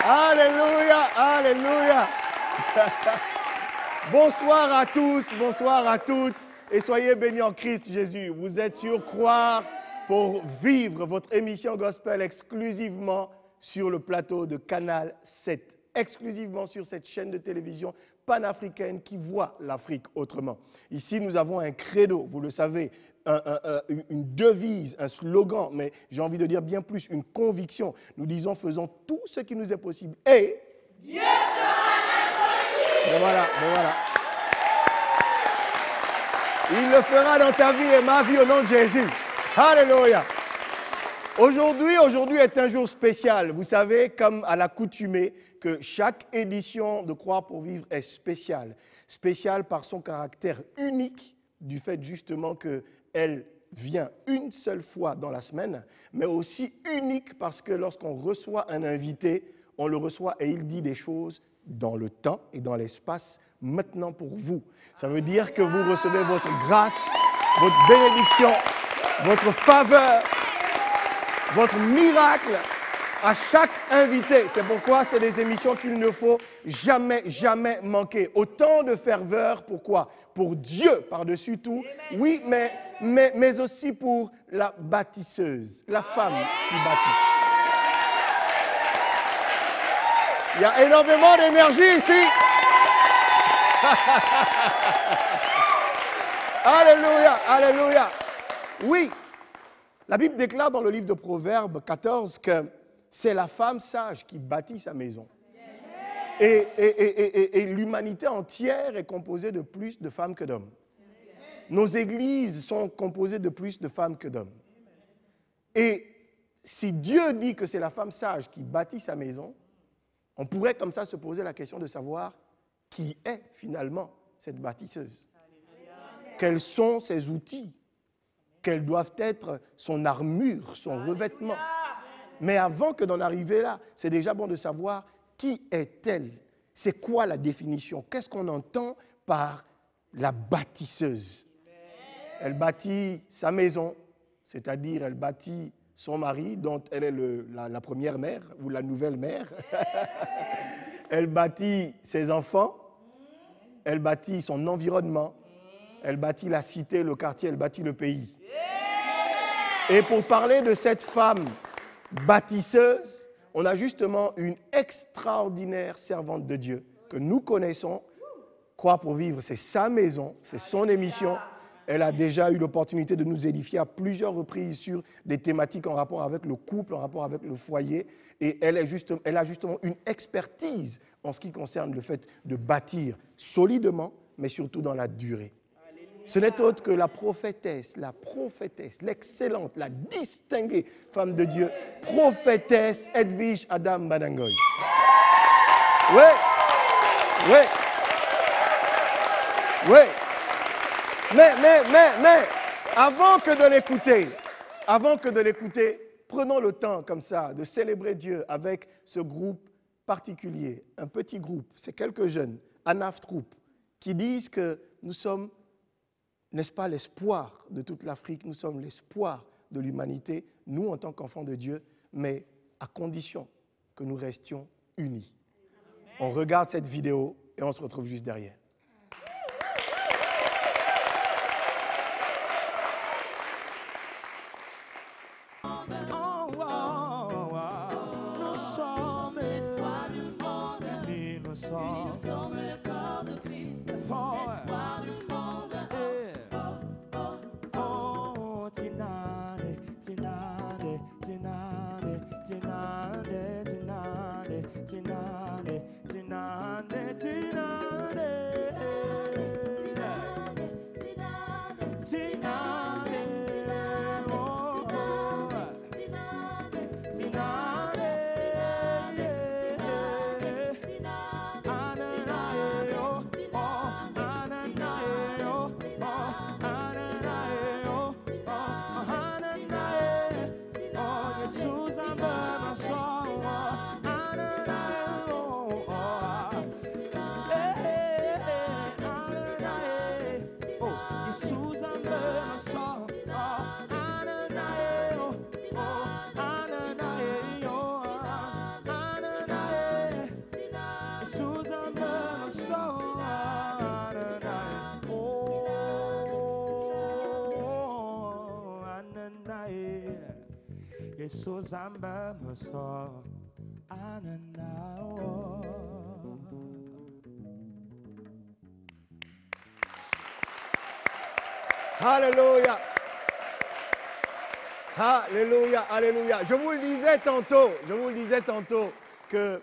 Alléluia, alléluia. Bonsoir à tous, bonsoir à toutes et soyez bénis en Christ Jésus. Vous êtes sur Croire pour vivre, votre émission gospel exclusivement sur le plateau de Canal 7, exclusivement sur cette chaîne de télévision panafricaine qui voit l'Afrique autrement. Ici, nous avons un credo, vous le savez, une devise, un slogan, mais j'ai envie de dire bien plus, une conviction. Nous disons, faisons tout ce qui nous est possible et Dieu fera l'impossible. Voilà. Il le fera dans ta vie et ma vie au nom de Jésus. Alléluia. Aujourd'hui est un jour spécial. Vous savez, comme à l'accoutumée, que chaque édition de Croire pour vivre est spéciale. Spéciale par son caractère unique, du fait justement qu'elle vient une seule fois dans la semaine, mais aussi unique parce que lorsqu'on reçoit un invité, on le reçoit et il dit des choses dans le temps et dans l'espace maintenant pour vous. Ça veut dire que vous recevez votre grâce, votre bénédiction, votre faveur, votre miracle à chaque invité. C'est pourquoi c'est des émissions qu'il ne faut jamais manquer. Autant de ferveur, pourquoi? Pour Dieu par-dessus tout, oui, mais aussi pour la bâtisseuse, la femme qui bâtit. Il y a énormément d'énergie ici. Alléluia, alléluia. Oui, la Bible déclare dans le livre de Proverbes 14 que c'est la femme sage qui bâtit sa maison. Et l'humanité entière est composée de plus de femmes que d'hommes. Nos églises sont composées de plus de femmes que d'hommes. Et si Dieu dit que c'est la femme sage qui bâtit sa maison, on pourrait comme ça se poser la question de savoir qui est finalement cette bâtisseuse. Quels sont ses outils? Quels doivent être son armure, son revêtement? Mais avant que d'en arriver là, c'est déjà bon de savoir qui est-elle? C'est quoi la définition? Qu'est-ce qu'on entend par la bâtisseuse? Elle bâtit sa maison, c'est-à-dire elle bâtit son mari, dont elle est la première mère ou la nouvelle mère. Elle bâtit ses enfants, elle bâtit son environnement, elle bâtit la cité, le quartier, elle bâtit le pays. Et pour parler de cette femme bâtisseuse, on a justement une extraordinaire servante de Dieu que nous connaissons. Croire pour vivre, c'est sa maison, c'est son émission. Elle a déjà eu l'opportunité de nous édifier à plusieurs reprises sur des thématiques en rapport avec le couple, en rapport avec le foyer. Et elle a justement une expertise en ce qui concerne le fait de bâtir solidement, mais surtout dans la durée. Ce n'est autre que la prophétesse, l'excellente, la distinguée femme de Dieu, prophétesse Edwige Adam Banangoy. Oui. Mais, avant que de l'écouter, prenons le temps comme ça de célébrer Dieu avec ce groupe particulier, un petit groupe, c'est quelques jeunes, Anaf Troupe, qui disent que nous sommes, n'est-ce pas, l'espoir de toute l'Afrique, nous sommes l'espoir de l'humanité, nous en tant qu'enfants de Dieu, mais à condition que nous restions unis. On regarde cette vidéo et on se retrouve juste derrière. Suzamba Moso Ananao. Alléluia. Alléluia, alléluia. Je vous le disais tantôt qu'on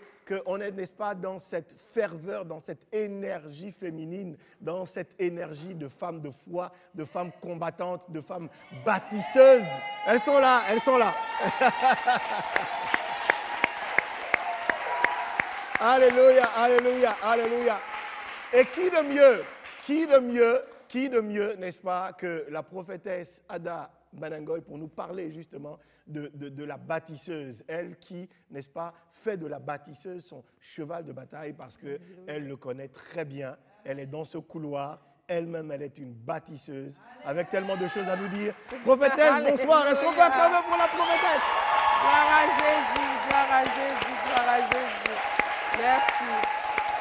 est, n'est-ce pas, dans cette ferveur, dans cette énergie féminine, dans cette énergie de femmes de foi, de femmes combattantes, de femmes bâtisseuses. Elles sont là, elles sont là. Alléluia, alléluia, alléluia. Et qui de mieux, n'est-ce pas, que la prophétesse Ada Manangoy pour nous parler justement de la bâtisseuse. Elle qui, n'est-ce pas, fait de la bâtisseuse son cheval de bataille parce qu'elle le connaît très bien. Elle est dans ce couloir. Elle-même, elle est une bâtisseuse avec tellement de choses à nous dire. Prophétesse, bonsoir. Est-ce qu'on peut acclamer pour la prophétesse? Gloire à Jésus, gloire à Jésus, gloire à Jésus. Merci.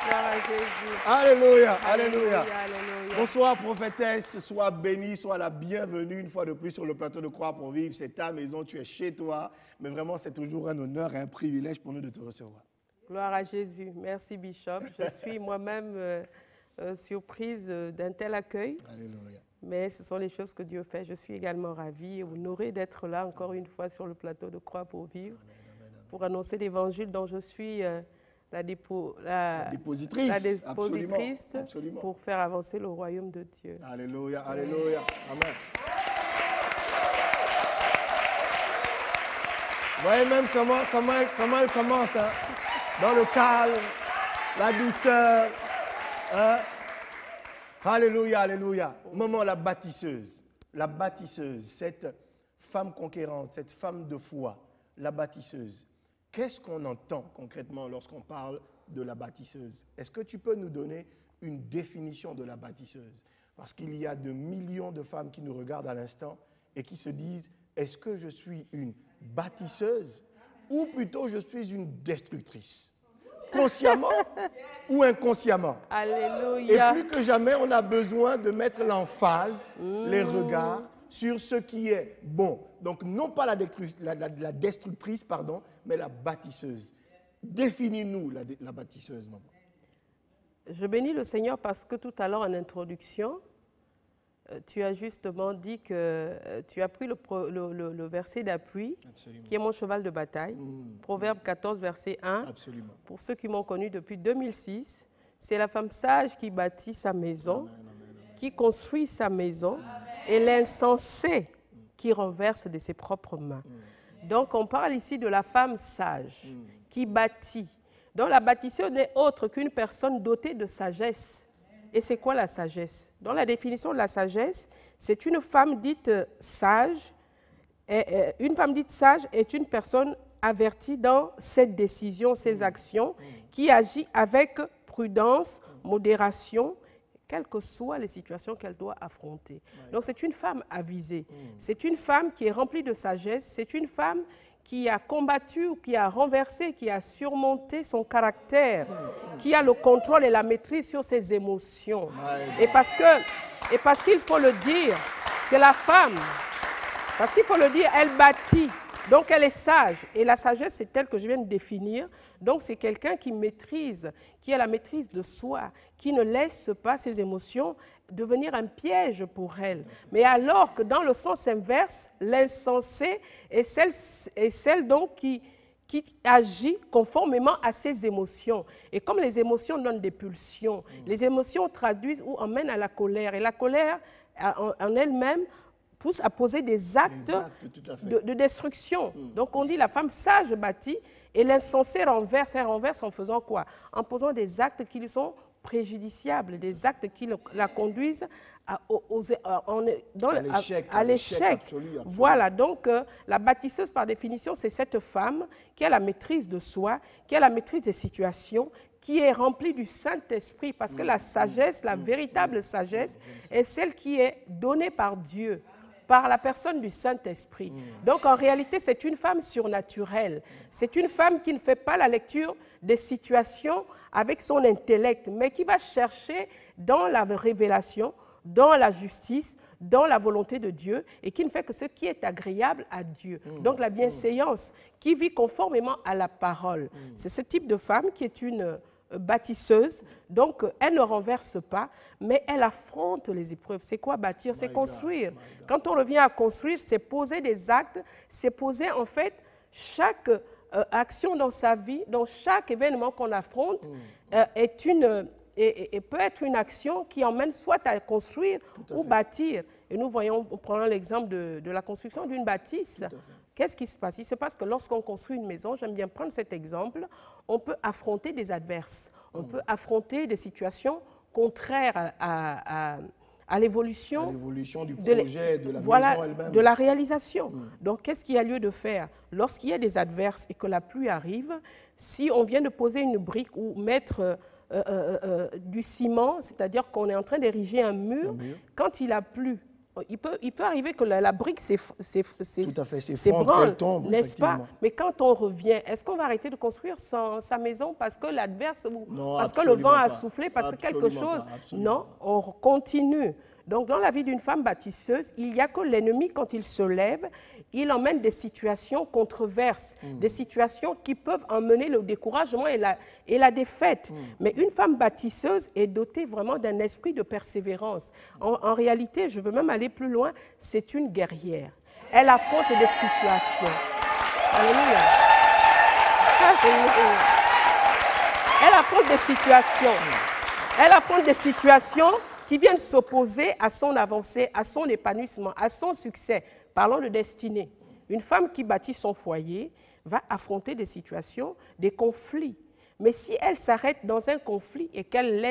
Gloire à Jésus. Alléluia, alléluia. Alléluia. Bonsoir prophétesse, sois bénie, sois la bienvenue une fois de plus sur le plateau de Croix pour vivre. C'est ta maison, tu es chez toi. Mais vraiment, c'est toujours un honneur et un privilège pour nous de te recevoir. Gloire à Jésus. Merci Bishop. Je suis moi-même surprise d'un tel accueil. Alléluia. Mais ce sont les choses que Dieu fait. Je suis également ravie et honorée d'être là encore une fois sur le plateau de Croix pour vivre, pour annoncer l'évangile dont je suis la dépositrice absolument. Pour faire avancer le royaume de Dieu. Alléluia, alléluia. Amen. Vous voyez même comment elle commence, hein? Dans le calme, la douceur. Hein? Alléluia, alléluia. Maman, la bâtisseuse, cette femme conquérante, cette femme de foi, la bâtisseuse. Qu'est-ce qu'on entend concrètement lorsqu'on parle de la bâtisseuse? Est-ce que tu peux nous donner une définition de la bâtisseuse? Parce qu'il y a de millions de femmes qui nous regardent à l'instant et qui se disent, est-ce que je suis une bâtisseuse ou plutôt je suis une destructrice? Consciemment ou inconsciemment? Alléluia. Et plus que jamais, on a besoin de mettre l'emphase, les regards sur ce qui est bon. Donc, non pas la destructrice, pardon, mais la bâtisseuse. Définis-nous la bâtisseuse, maman. Je bénis le Seigneur parce que tout à l'heure, en introduction, tu as justement dit que tu as pris le verset d'appui, qui est mon cheval de bataille, Proverbe 14, verset 1. Absolument. Pour ceux qui m'ont connu depuis 2006, c'est la femme sage qui bâtit sa maison, qui construit sa maison, et l'insensé qui renverse de ses propres mains. Donc, on parle ici de la femme sage qui bâtit. Donc, la bâtisseuse n'est autre qu'une personne dotée de sagesse. Et c'est quoi la sagesse? Dans la définition de la sagesse, c'est une femme dite sage. Une femme dite sage est une personne avertie dans ses décisions, ses actions, qui agit avec prudence, modération, quelles que soient les situations qu'elle doit affronter. Donc c'est une femme avisée. C'est une femme qui est remplie de sagesse. C'est une femme qui a combattu, qui a renversé, qui a surmonté son caractère, qui a le contrôle et la maîtrise sur ses émotions. Et parce qu'il faut le dire, que la femme, parce qu'il faut le dire, elle bâtit. Donc elle est sage. Et la sagesse, c'est telle que je viens de définir. Donc c'est quelqu'un qui maîtrise, qui a la maîtrise de soi, qui ne laisse pas ses émotions devenir un piège pour elle. Mais alors que dans le sens inverse, l'insensé est celle donc qui agit conformément à ses émotions. Et comme les émotions donnent des pulsions, les émotions traduisent ou emmènent à la colère. Et la colère, en elle-même, pousse à poser des actes de destruction. Donc on dit la femme sage bâtit et l'insensé renverse. Elle renverse en faisant quoi? En posant des actes qui lui sont préjudiciables, des actes qui la conduisent à l'échec. Voilà, donc la bâtisseuse par définition, c'est cette femme qui a la maîtrise de soi, qui a la maîtrise des situations, qui est remplie du Saint-Esprit, parce que la sagesse, la véritable sagesse, est celle qui est donnée par Dieu, par la personne du Saint-Esprit. Donc en réalité, c'est une femme surnaturelle. C'est une femme qui ne fait pas la lecture des situations avec son intellect, mais qui va chercher dans la révélation, dans la justice, dans la volonté de Dieu et qui ne fait que ce qui est agréable à Dieu. Donc la bienséance, qui vit conformément à la parole. C'est ce type de femme qui est une bâtisseuse, donc elle ne renverse pas, mais elle affronte les épreuves. C'est quoi bâtir? C'est construire. Quand on revient à construire, c'est poser des actes, c'est poser en fait chaque action dans sa vie, dans chaque événement qu'on affronte, peut être une action qui emmène soit à construire ou bâtir. Et nous voyons, prenons l'exemple de la construction d'une bâtisse. Qu'est-ce qui se passe? Il se passe que lorsqu'on construit une maison, j'aime bien prendre cet exemple, on peut affronter des adverses, on peut affronter des situations contraires à l'évolution du projet, de la maison elle-même. De la réalisation. Donc, qu'est-ce qu'il y a lieu de faire? Lorsqu'il y a des adverses et que la pluie arrive, si on vient de poser une brique ou mettre du ciment, c'est-à-dire qu'on est en train d'ériger un mur, quand il a plu, il peut arriver que la brique s'ébranle, n'est-ce pas? Mais quand on revient, est-ce qu'on va arrêter de construire sa maison parce que l'adverse, parce que le vent a soufflé, parce que quelque chose? Non, on continue. Donc, dans la vie d'une femme bâtisseuse, il n'y a que l'ennemi, quand il se lève, il emmène des situations controverses, des situations qui peuvent emmener le découragement et la défaite. Mais une femme bâtisseuse est dotée vraiment d'un esprit de persévérance. En réalité, je veux même aller plus loin, c'est une guerrière. Elle affronte des situations. Alléluia. Alléluia. Elle affronte des situations. Elle affronte des situations qui viennent s'opposer à son avancée, à son épanouissement, à son succès. Parlons de destinée. Une femme qui bâtit son foyer va affronter des situations, des conflits. Mais si elle s'arrête dans un conflit et qu'elle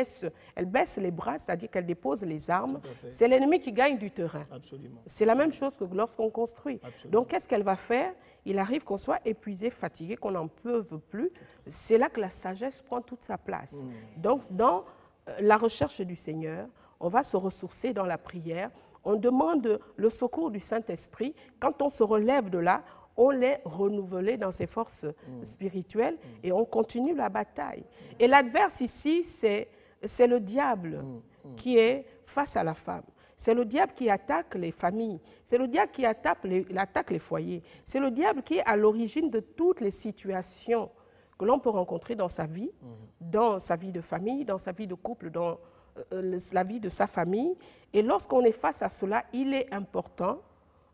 baisse les bras, c'est-à-dire qu'elle dépose les armes, c'est l'ennemi qui gagne du terrain. C'est la même chose que lorsqu'on construit. Donc, qu'est-ce qu'elle va faire? Il arrive qu'on soit épuisé, fatigué, qu'on n'en peut plus. C'est là que la sagesse prend toute sa place. Donc, dans la recherche du Seigneur, on va se ressourcer dans la prière, on demande le secours du Saint-Esprit. Quand on se relève de là, on est renouvelé dans ses forces spirituelles et on continue la bataille. Et l'adverse ici, c'est le diable qui est face à la femme. C'est le diable qui attaque les familles. C'est le diable qui attaque les foyers. C'est le diable qui est à l'origine de toutes les situations que l'on peut rencontrer dans sa vie de famille, dans sa vie de couple, dans la vie de sa famille. Et lorsqu'on est face à cela, il est important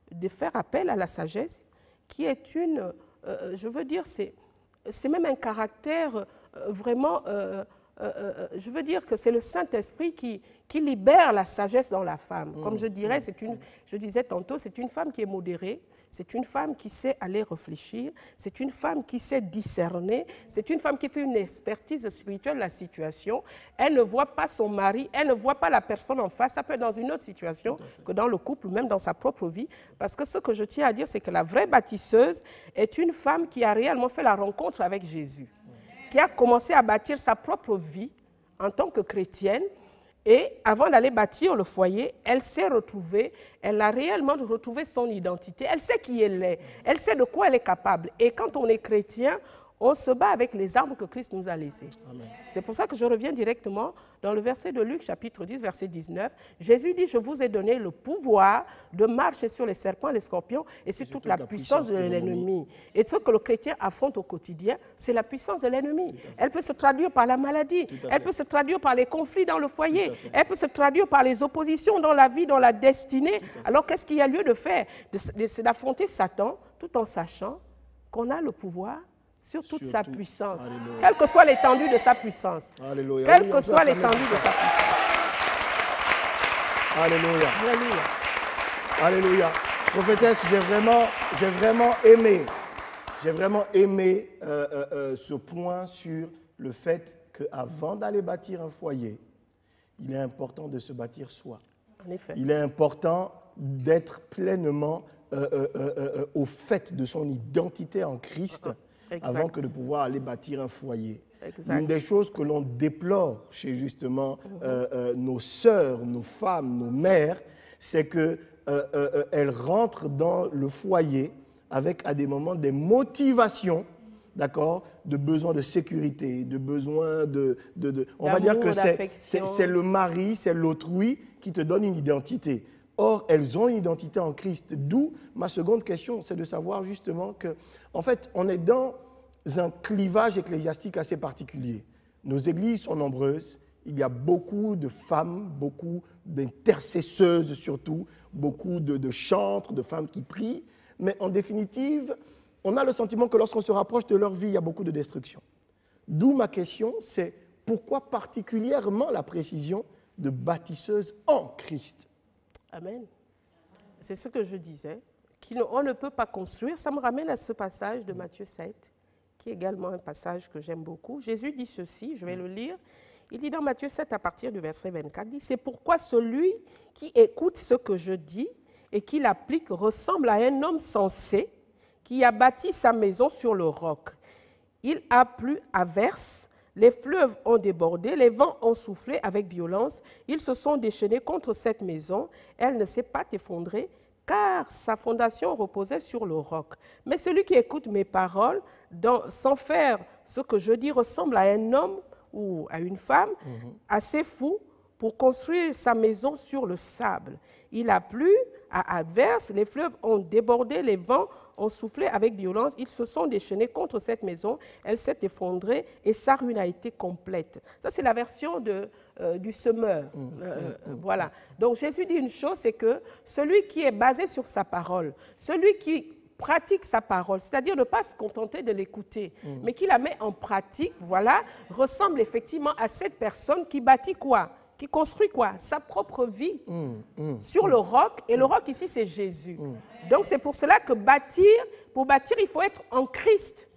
de faire appel à la sagesse, qui est je veux dire, c'est même un caractère vraiment, je veux dire que c'est le Saint-Esprit qui libère la sagesse dans la femme. Comme je disais tantôt, c'est une femme qui est modérée, c'est une femme qui sait aller réfléchir, c'est une femme qui sait discerner, c'est une femme qui fait une expertise spirituelle de la situation. Elle ne voit pas son mari, elle ne voit pas la personne en face. Ça peut être dans une autre situation que dans le couple ou même dans sa propre vie. Parce que ce que je tiens à dire, c'est que la vraie bâtisseuse est une femme qui a réellement fait la rencontre avec Jésus, qui a commencé à bâtir sa propre vie en tant que chrétienne. Et avant d'aller bâtir le foyer, elle s'est retrouvée, elle a réellement retrouvé son identité. Elle sait qui elle est, elle sait de quoi elle est capable. Et quand on est chrétien, on se bat avec les armes que Christ nous a laissées. C'est pour ça que je reviens directement dans le verset de Luc, chapitre 10, verset 19. Jésus dit, je vous ai donné le pouvoir de marcher sur les serpents, les scorpions et sur toute la puissance de l'ennemi. Et ce que le chrétien affronte au quotidien, c'est la puissance de l'ennemi. Elle peut se traduire par la maladie, elle peut se traduire par les conflits dans le foyer, elle peut se traduire par les oppositions dans la vie, dans la destinée. Alors qu'est-ce qu'il y a lieu de faire? C'est d'affronter Satan tout en sachant qu'on a le pouvoir sur toute sa puissance, quelle que soit l'étendue de sa puissance. Alléluia. Quelle que soit l'étendue de sa puissance. Alléluia. Alléluia. Alléluia. Prophétesse, j'ai vraiment aimé ce point sur le fait qu'avant d'aller bâtir un foyer, il est important de se bâtir soi. En effet. Il est important d'être pleinement au fait de son identité en Christ. Avant que de pouvoir aller bâtir un foyer. Une des choses que l'on déplore chez justement nos sœurs, nos femmes, nos mères, c'est qu'elles rentrent dans le foyer avec à des moments des motivations, d'accord, de besoin de sécurité, de besoin on va dire que c'est le mari, c'est l'autrui qui te donne une identité. Or, elles ont une identité en Christ. D'où ma seconde question, c'est de savoir justement que, en fait, on est dans un clivage ecclésiastique assez particulier. Nos églises sont nombreuses, il y a beaucoup de femmes, beaucoup d'intercesseuses surtout, beaucoup de chantres, de femmes qui prient, mais en définitive, on a le sentiment que lorsqu'on se rapproche de leur vie, il y a beaucoup de destruction. D'où ma question, c'est pourquoi particulièrement la précision de bâtisseuse en Christ? Amen. C'est ce que je disais, qu'on ne peut pas construire. Ça me ramène à ce passage de Matthieu 7, qui est également un passage que j'aime beaucoup. Jésus dit ceci, je vais le lire. Il dit dans Matthieu 7, à partir du verset 24, il dit « C'est pourquoi celui qui écoute ce que je dis et qui l'applique ressemble à un homme sensé qui a bâti sa maison sur le roc. Il a plu à verse, les fleuves ont débordé, les vents ont soufflé avec violence, ils se sont déchaînés contre cette maison, elle ne s'est pas effondrée, car sa fondation reposait sur le roc. Mais celui qui écoute mes paroles, sans faire ce que je dis, ressemble à un homme ou à une femme assez fou pour construire sa maison sur le sable. Il a plu à adverse, les fleuves ont débordé, les vents ont soufflé avec violence, ils se sont déchaînés contre cette maison, elle s'est effondrée et sa ruine a été complète. Ça, c'est la version du semeur. Voilà. Donc, Jésus dit une chose, c'est que celui qui est basé sur sa parole, celui qui pratique sa parole, c'est-à-dire ne pas se contenter de l'écouter, mais qui la met en pratique, voilà, ressemble effectivement à cette personne qui bâtit quoi? Qui construit quoi? Sa propre vie sur le roc. Et le roc ici, c'est Jésus. Donc, c'est pour cela que pour bâtir, il faut être en Christ.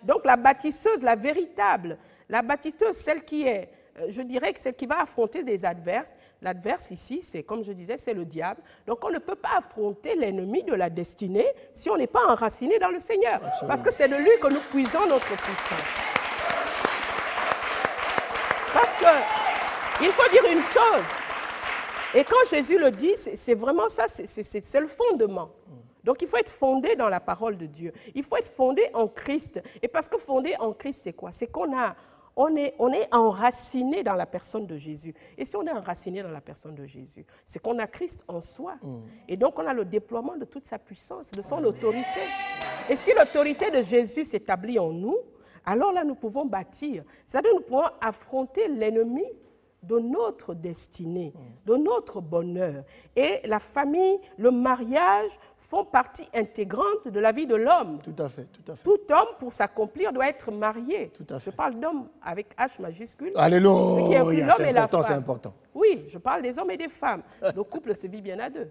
Donc, la bâtisseuse, la véritable, la bâtisseuse, celle qui est, je dirais que celle qui va affronter des adverses. L'adverse ici, c'est, comme je disais, c'est le diable. Donc, on ne peut pas affronter l'ennemi de la destinée si on n'est pas enraciné dans le Seigneur. Absolument. Parce que c'est de lui que nous puisons notre puissance. Parce que il faut dire une chose, et quand Jésus le dit, c'est vraiment ça, c'est le fondement. Donc il faut être fondé dans la parole de Dieu, il faut être fondé en Christ. Et parce que fondé en Christ, c'est quoi? C'est on est enraciné dans la personne de Jésus. Et si on est enraciné dans la personne de Jésus, c'est qu'on a Christ en soi. Et donc on a le déploiement de toute sa puissance, de son autorité. Et si l'autorité de Jésus s'établit en nous, alors là nous pouvons bâtir. C'est-à-dire nous pouvons affronter l'ennemi de notre destinée, de notre bonheur. Et la famille, le mariage font partie intégrante de la vie de l'homme. Tout à fait, tout à fait. Tout homme, pour s'accomplir, doit être marié. Tout à fait. Je parle d'homme avec H majuscule. Alléluia, c'est important, c'est important. Oui, je parle des hommes et des femmes. Le couple se vit bien à deux.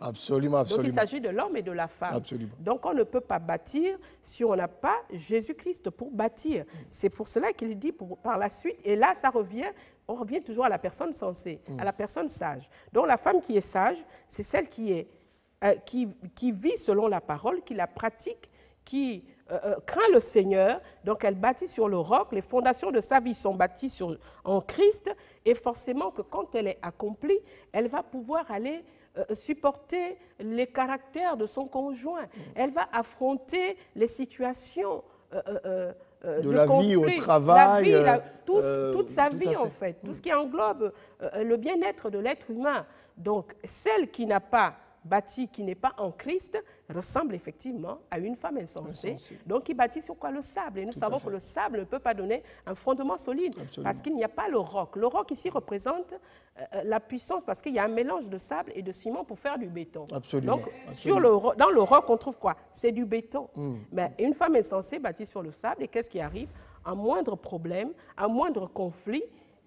Absolument, absolument. Donc il s'agit de l'homme et de la femme. Absolument. Donc on ne peut pas bâtir si on n'a pas Jésus-Christ pour bâtir. C'est pour cela qu'il dit par la suite, et là ça revient, on revient toujours à la personne sensée, à la personne sage. Donc la femme qui est sage, c'est celle qui vit selon la parole, qui la pratique, qui craint le Seigneur. Donc elle bâtit sur le roc, les fondations de sa vie sont bâties en Christ, et forcément que quand elle est accomplie, elle va pouvoir aller supporter les caractères de son conjoint. Elle va affronter les situations de la vie au travail. La vie, toute sa vie, en fait. Tout ce qui englobe le bien-être de l'être humain. Donc, celle qui n'a pas bâti, qui n'est pas en Christ, ressemble effectivement à une femme insensée. Donc, qui bâtit sur quoi? Le sable. Et nous savons que le sable ne peut pas donner un fondement solide. Absolument. Parce qu'il n'y a pas le roc. Le roc ici représente la puissance, parce qu'il y a un mélange de sable et de ciment pour faire du béton. Absolument. Donc, dans le roc, on trouve quoi? C'est du béton. Mais une femme insensée bâtit sur le sable, et qu'est-ce qui arrive? Un moindre problème, un moindre conflit,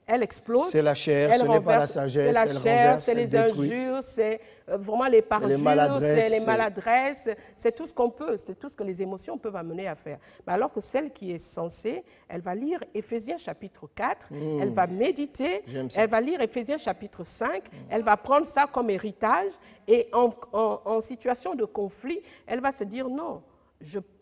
elle explose. C'est la chair, ce n'est pas la sagesse. C'est la chair, c'est les injures, c'est vraiment les parjures, c'est les maladresses, c'est tout ce qu'on peut, c'est tout ce que les émotions peuvent amener à faire. Mais alors que celle qui est censée, elle va lire Éphésiens chapitre 4, elle va méditer, elle va lire Éphésiens chapitre 5, elle va prendre ça comme héritage, et en situation de conflit, elle va se dire non.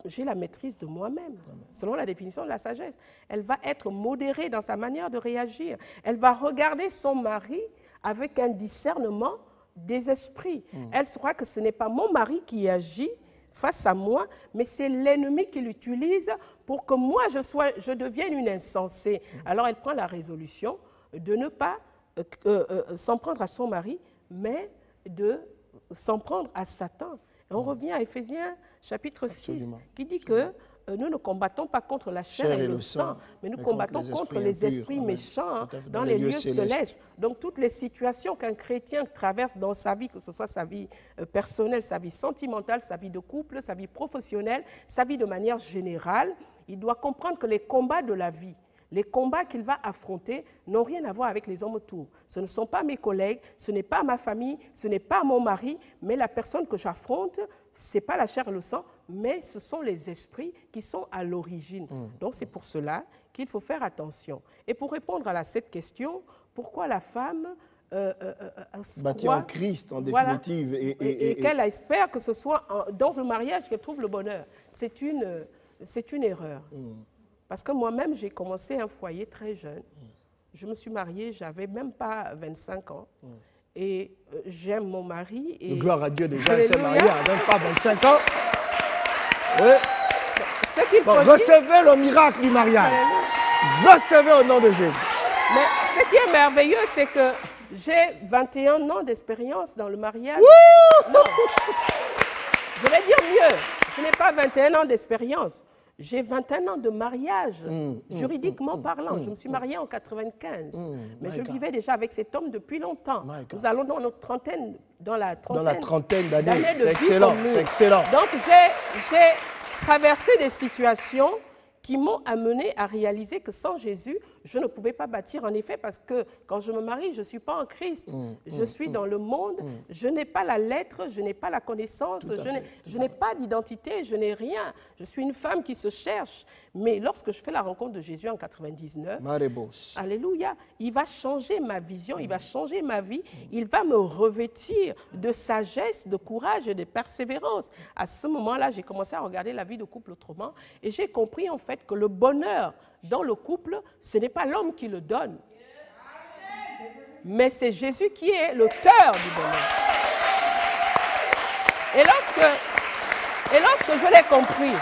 J'ai la maîtrise de moi-même, selon la définition de la sagesse. Elle va être modérée dans sa manière de réagir. Elle va regarder son mari avec un discernement des esprits. Elle saura que ce n'est pas mon mari qui agit face à moi, mais c'est l'ennemi qui l'utilise pour que moi, je devienne une insensée. Alors, elle prend la résolution de ne pas s'en prendre à son mari, mais de s'en prendre à Satan. Et on revient à Éphésiens chapitre 6, Absolument. qui dit que nous ne combattons pas contre la chair et le sang, mais nous combattons contre les esprits méchants dans les lieux célestes. Donc toutes les situations qu'un chrétien traverse dans sa vie, que ce soit sa vie personnelle, sa vie sentimentale, sa vie de couple, sa vie professionnelle, sa vie de manière générale, il doit comprendre que les combats de la vie, les combats qu'il va affronter n'ont rien à voir avec les hommes autour. Ce ne sont pas mes collègues, ce n'est pas ma famille, ce n'est pas mon mari, mais la personne que j'affronte, ce n'est pas la chair et le sang, mais ce sont les esprits qui sont à l'origine. Donc c'est pour cela qu'il faut faire attention. Et pour répondre à cette question, pourquoi la femme bâtie en Christ, en définitive. Voilà, et qu'elle espère que ce soit dans le mariage qu'elle trouve le bonheur. C'est une erreur. Parce que moi-même, j'ai commencé un foyer très jeune. Je me suis mariée, je n'avais même pas 25 ans. Et j'aime mon mari. Et gloire à Dieu, déjà, elle s'est mariée à même pas 25 ans. Oui. Recevez le miracle du mariage. Recevez au nom de Jésus. Mais ce qui est merveilleux, c'est que j'ai 21 ans d'expérience dans le mariage. Non. Je vais dire mieux. Je n'ai pas 21 ans d'expérience. J'ai 21 ans de mariage, juridiquement parlant. Je me suis mariée en 95. Mais je vivais déjà avec cet homme depuis longtemps. Nous allons dans notre trentaine, dans la trentaine d'années. C'est excellent, c'est excellent. Donc j'ai traversé des situations qui m'ont amené à réaliser que sans Jésus, je ne pouvais pas bâtir. En effet, parce que quand je me marie, je ne suis pas en Christ. Je suis dans le monde. Je n'ai pas la lettre, je n'ai pas la connaissance, je n'ai pas d'identité, je n'ai rien. Je suis une femme qui se cherche. Mais lorsque je fais la rencontre de Jésus en 99, alléluia, il va changer ma vision, il va changer ma vie. Il va me revêtir de sagesse, de courage et de persévérance. À ce moment-là, j'ai commencé à regarder la vie de couple autrement. Et j'ai compris en fait que le bonheur dans le couple, ce n'est pas l'homme qui le donne, mais c'est Jésus qui est l'auteur du bonheur. Et lorsque je l'ai compris,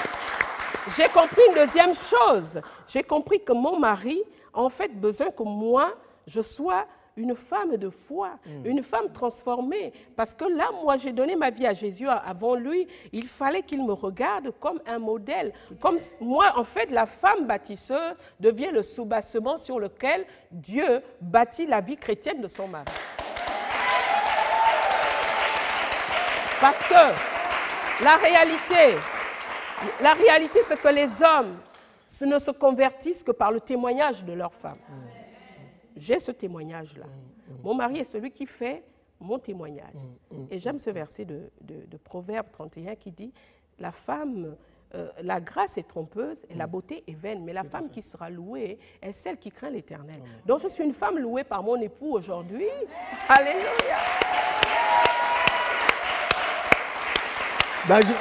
j'ai compris une deuxième chose. J'ai compris que mon mari a en fait besoin que moi, je sois une femme de foi, une femme transformée. Parce que là, moi, j'ai donné ma vie à Jésus avant lui. Il fallait qu'il me regarde comme un modèle. Comme moi, en fait, la femme bâtisseuse devient le soubassement sur lequel Dieu bâtit la vie chrétienne de son mari. Parce que la réalité, c'est que les hommes ne se convertissent que par le témoignage de leur femme. J'ai ce témoignage-là. Mon mari est celui qui fait mon témoignage. Et j'aime ce verset de Proverbe 31 qui dit « La femme, la grâce est trompeuse et la beauté est vaine, mais la femme qui sera louée est celle qui craint l'Éternel. » Donc je suis une femme louée par mon époux aujourd'hui. Alléluia.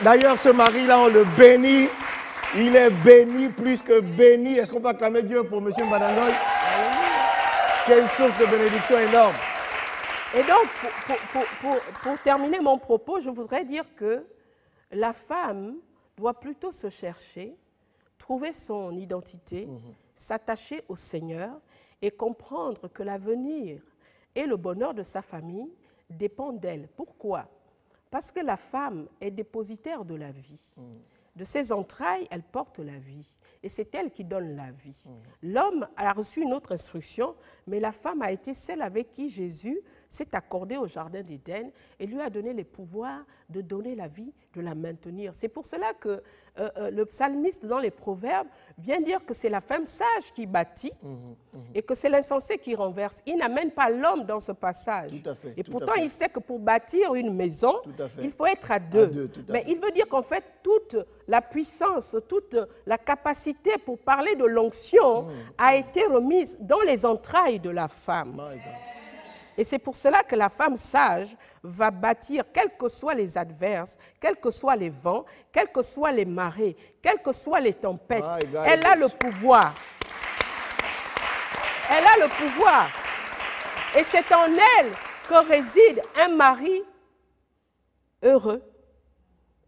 D'ailleurs, ce mari-là, on le bénit. Il est béni plus que béni. Est-ce qu'on peut acclamer Dieu pour M. Badangoy? Qui est une source de bénédiction énorme. Et donc, pour terminer mon propos, je voudrais dire que la femme doit plutôt se chercher, trouver son identité, s'attacher au Seigneur et comprendre que l'avenir et le bonheur de sa famille dépendent d'elle. Pourquoi? Parce que la femme est dépositaire de la vie. De ses entrailles, elle porte la vie. Et c'est elle qui donne la vie. L'homme a reçu une autre instruction, mais la femme a été celle avec qui Jésus s'est accordé au jardin d'Éden et lui a donné les pouvoirs de donner la vie, de la maintenir. C'est pour cela que le psalmiste dans les Proverbes vient dire que c'est la femme sage qui bâtit et que c'est l'insensé qui renverse. Il n'amène pas l'homme dans ce passage. Tout à fait, et pourtant, il sait que pour bâtir une maison, il faut être à deux. Mais il veut dire qu'en fait, toute la puissance, toute la capacité pour parler de l'onction a été remise dans les entrailles de la femme. Et c'est pour cela que la femme sage va bâtir, quels que soient les adverses, quels que soient les vents, quelles que soient les marées, quelles que soient les tempêtes. Elle a le pouvoir. Elle a le pouvoir. Et c'est en elle que réside un mari heureux,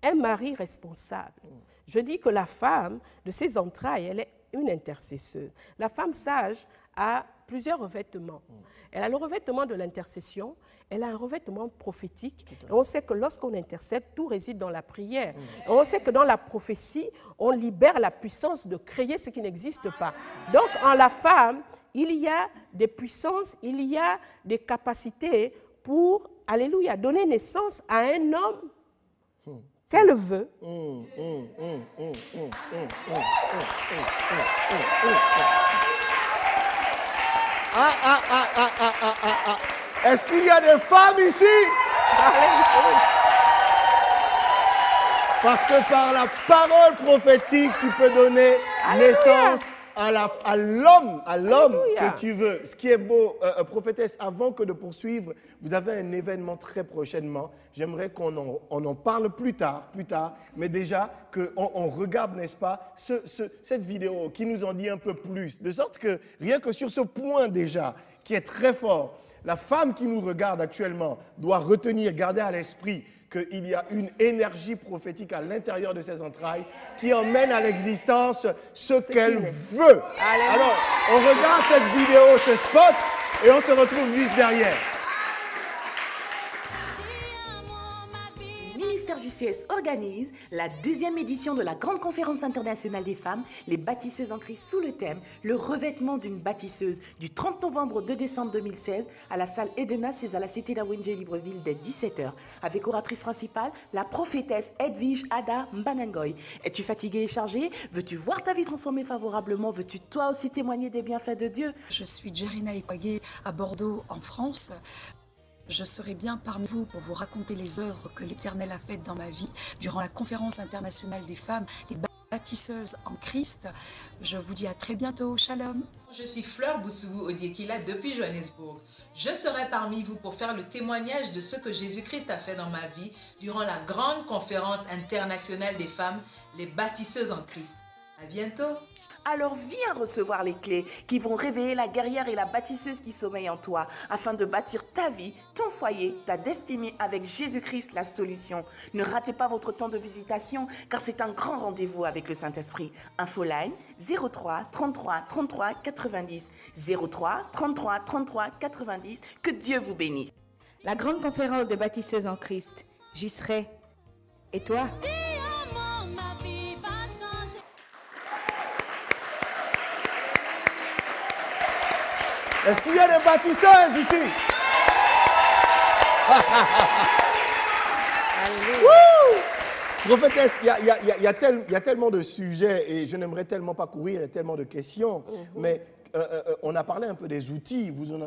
un mari responsable. Je dis que la femme, de ses entrailles, elle est une intercesseuse. La femme sage a plusieurs revêtements. Elle a le revêtement de l'intercession, elle a un revêtement prophétique. Et on sait que lorsqu'on intercède, tout réside dans la prière. Et on sait que dans la prophétie, on libère la puissance de créer ce qui n'existe pas. Donc, en la femme, il y a des puissances, il y a des capacités pour, alléluia, donner naissance à un homme qu'elle veut. Est-ce qu'il y a des femmes ici? Parce que par la parole prophétique, tu peux donner naissance à l'homme que tu veux. Ce qui est beau, prophétesse, avant que de poursuivre, vous avez un événement très prochainement. J'aimerais qu'on en parle plus tard, mais déjà qu'on regarde, n'est-ce pas, cette vidéo qui nous en dit un peu plus. De sorte que, rien que sur ce point déjà, qui est très fort, la femme qui nous regarde actuellement doit retenir, garder à l'esprit qu'il y a une énergie prophétique à l'intérieur de ses entrailles qui emmène à l'existence ce qu'elle veut. Alors, on regarde cette vidéo, ce spot, et on se retrouve juste derrière. JCS organise la 2e édition de la Grande Conférence internationale des femmes, les bâtisseuses en Christ, sous le thème « Le revêtement d'une bâtisseuse » du 30 novembre au 2 décembre 2016 à la salle Edena, c'est à la cité d'Awinje Libreville dès 17h. Avec oratrice principale, la prophétesse Edwige Ada Mbanangoy. Es-tu fatiguée et chargée? Veux-tu voir ta vie transformée favorablement? Veux-tu toi aussi témoigner des bienfaits de Dieu? Je suis Jerina Ekwage à Bordeaux, en France. Je serai bien parmi vous pour vous raconter les œuvres que l'Éternel a faites dans ma vie durant la conférence internationale des femmes, les bâtisseuses en Christ. Je vous dis à très bientôt. Shalom. Je suis Fleur Boussou Odiekila depuis Johannesburg. Je serai parmi vous pour faire le témoignage de ce que Jésus-Christ a fait dans ma vie durant la grande conférence internationale des femmes, les bâtisseuses en Christ. À bientôt. Alors viens recevoir les clés qui vont réveiller la guerrière et la bâtisseuse qui sommeille en toi afin de bâtir ta vie, ton foyer, ta destinée avec Jésus-Christ la solution. Ne ratez pas votre temps de visitation car c'est un grand rendez-vous avec le Saint-Esprit. Infoline 03 33 33 90 03 33 33 90. Que Dieu vous bénisse. La grande conférence des bâtisseuses en Christ. J'y serai. Et toi? Est-ce qu'il y a des bâtisseuses ici? Prophétesse, il y a tellement de sujets et je n'aimerais tellement pas courir, il y a tellement de questions. Mais on a parlé un peu des outils, vous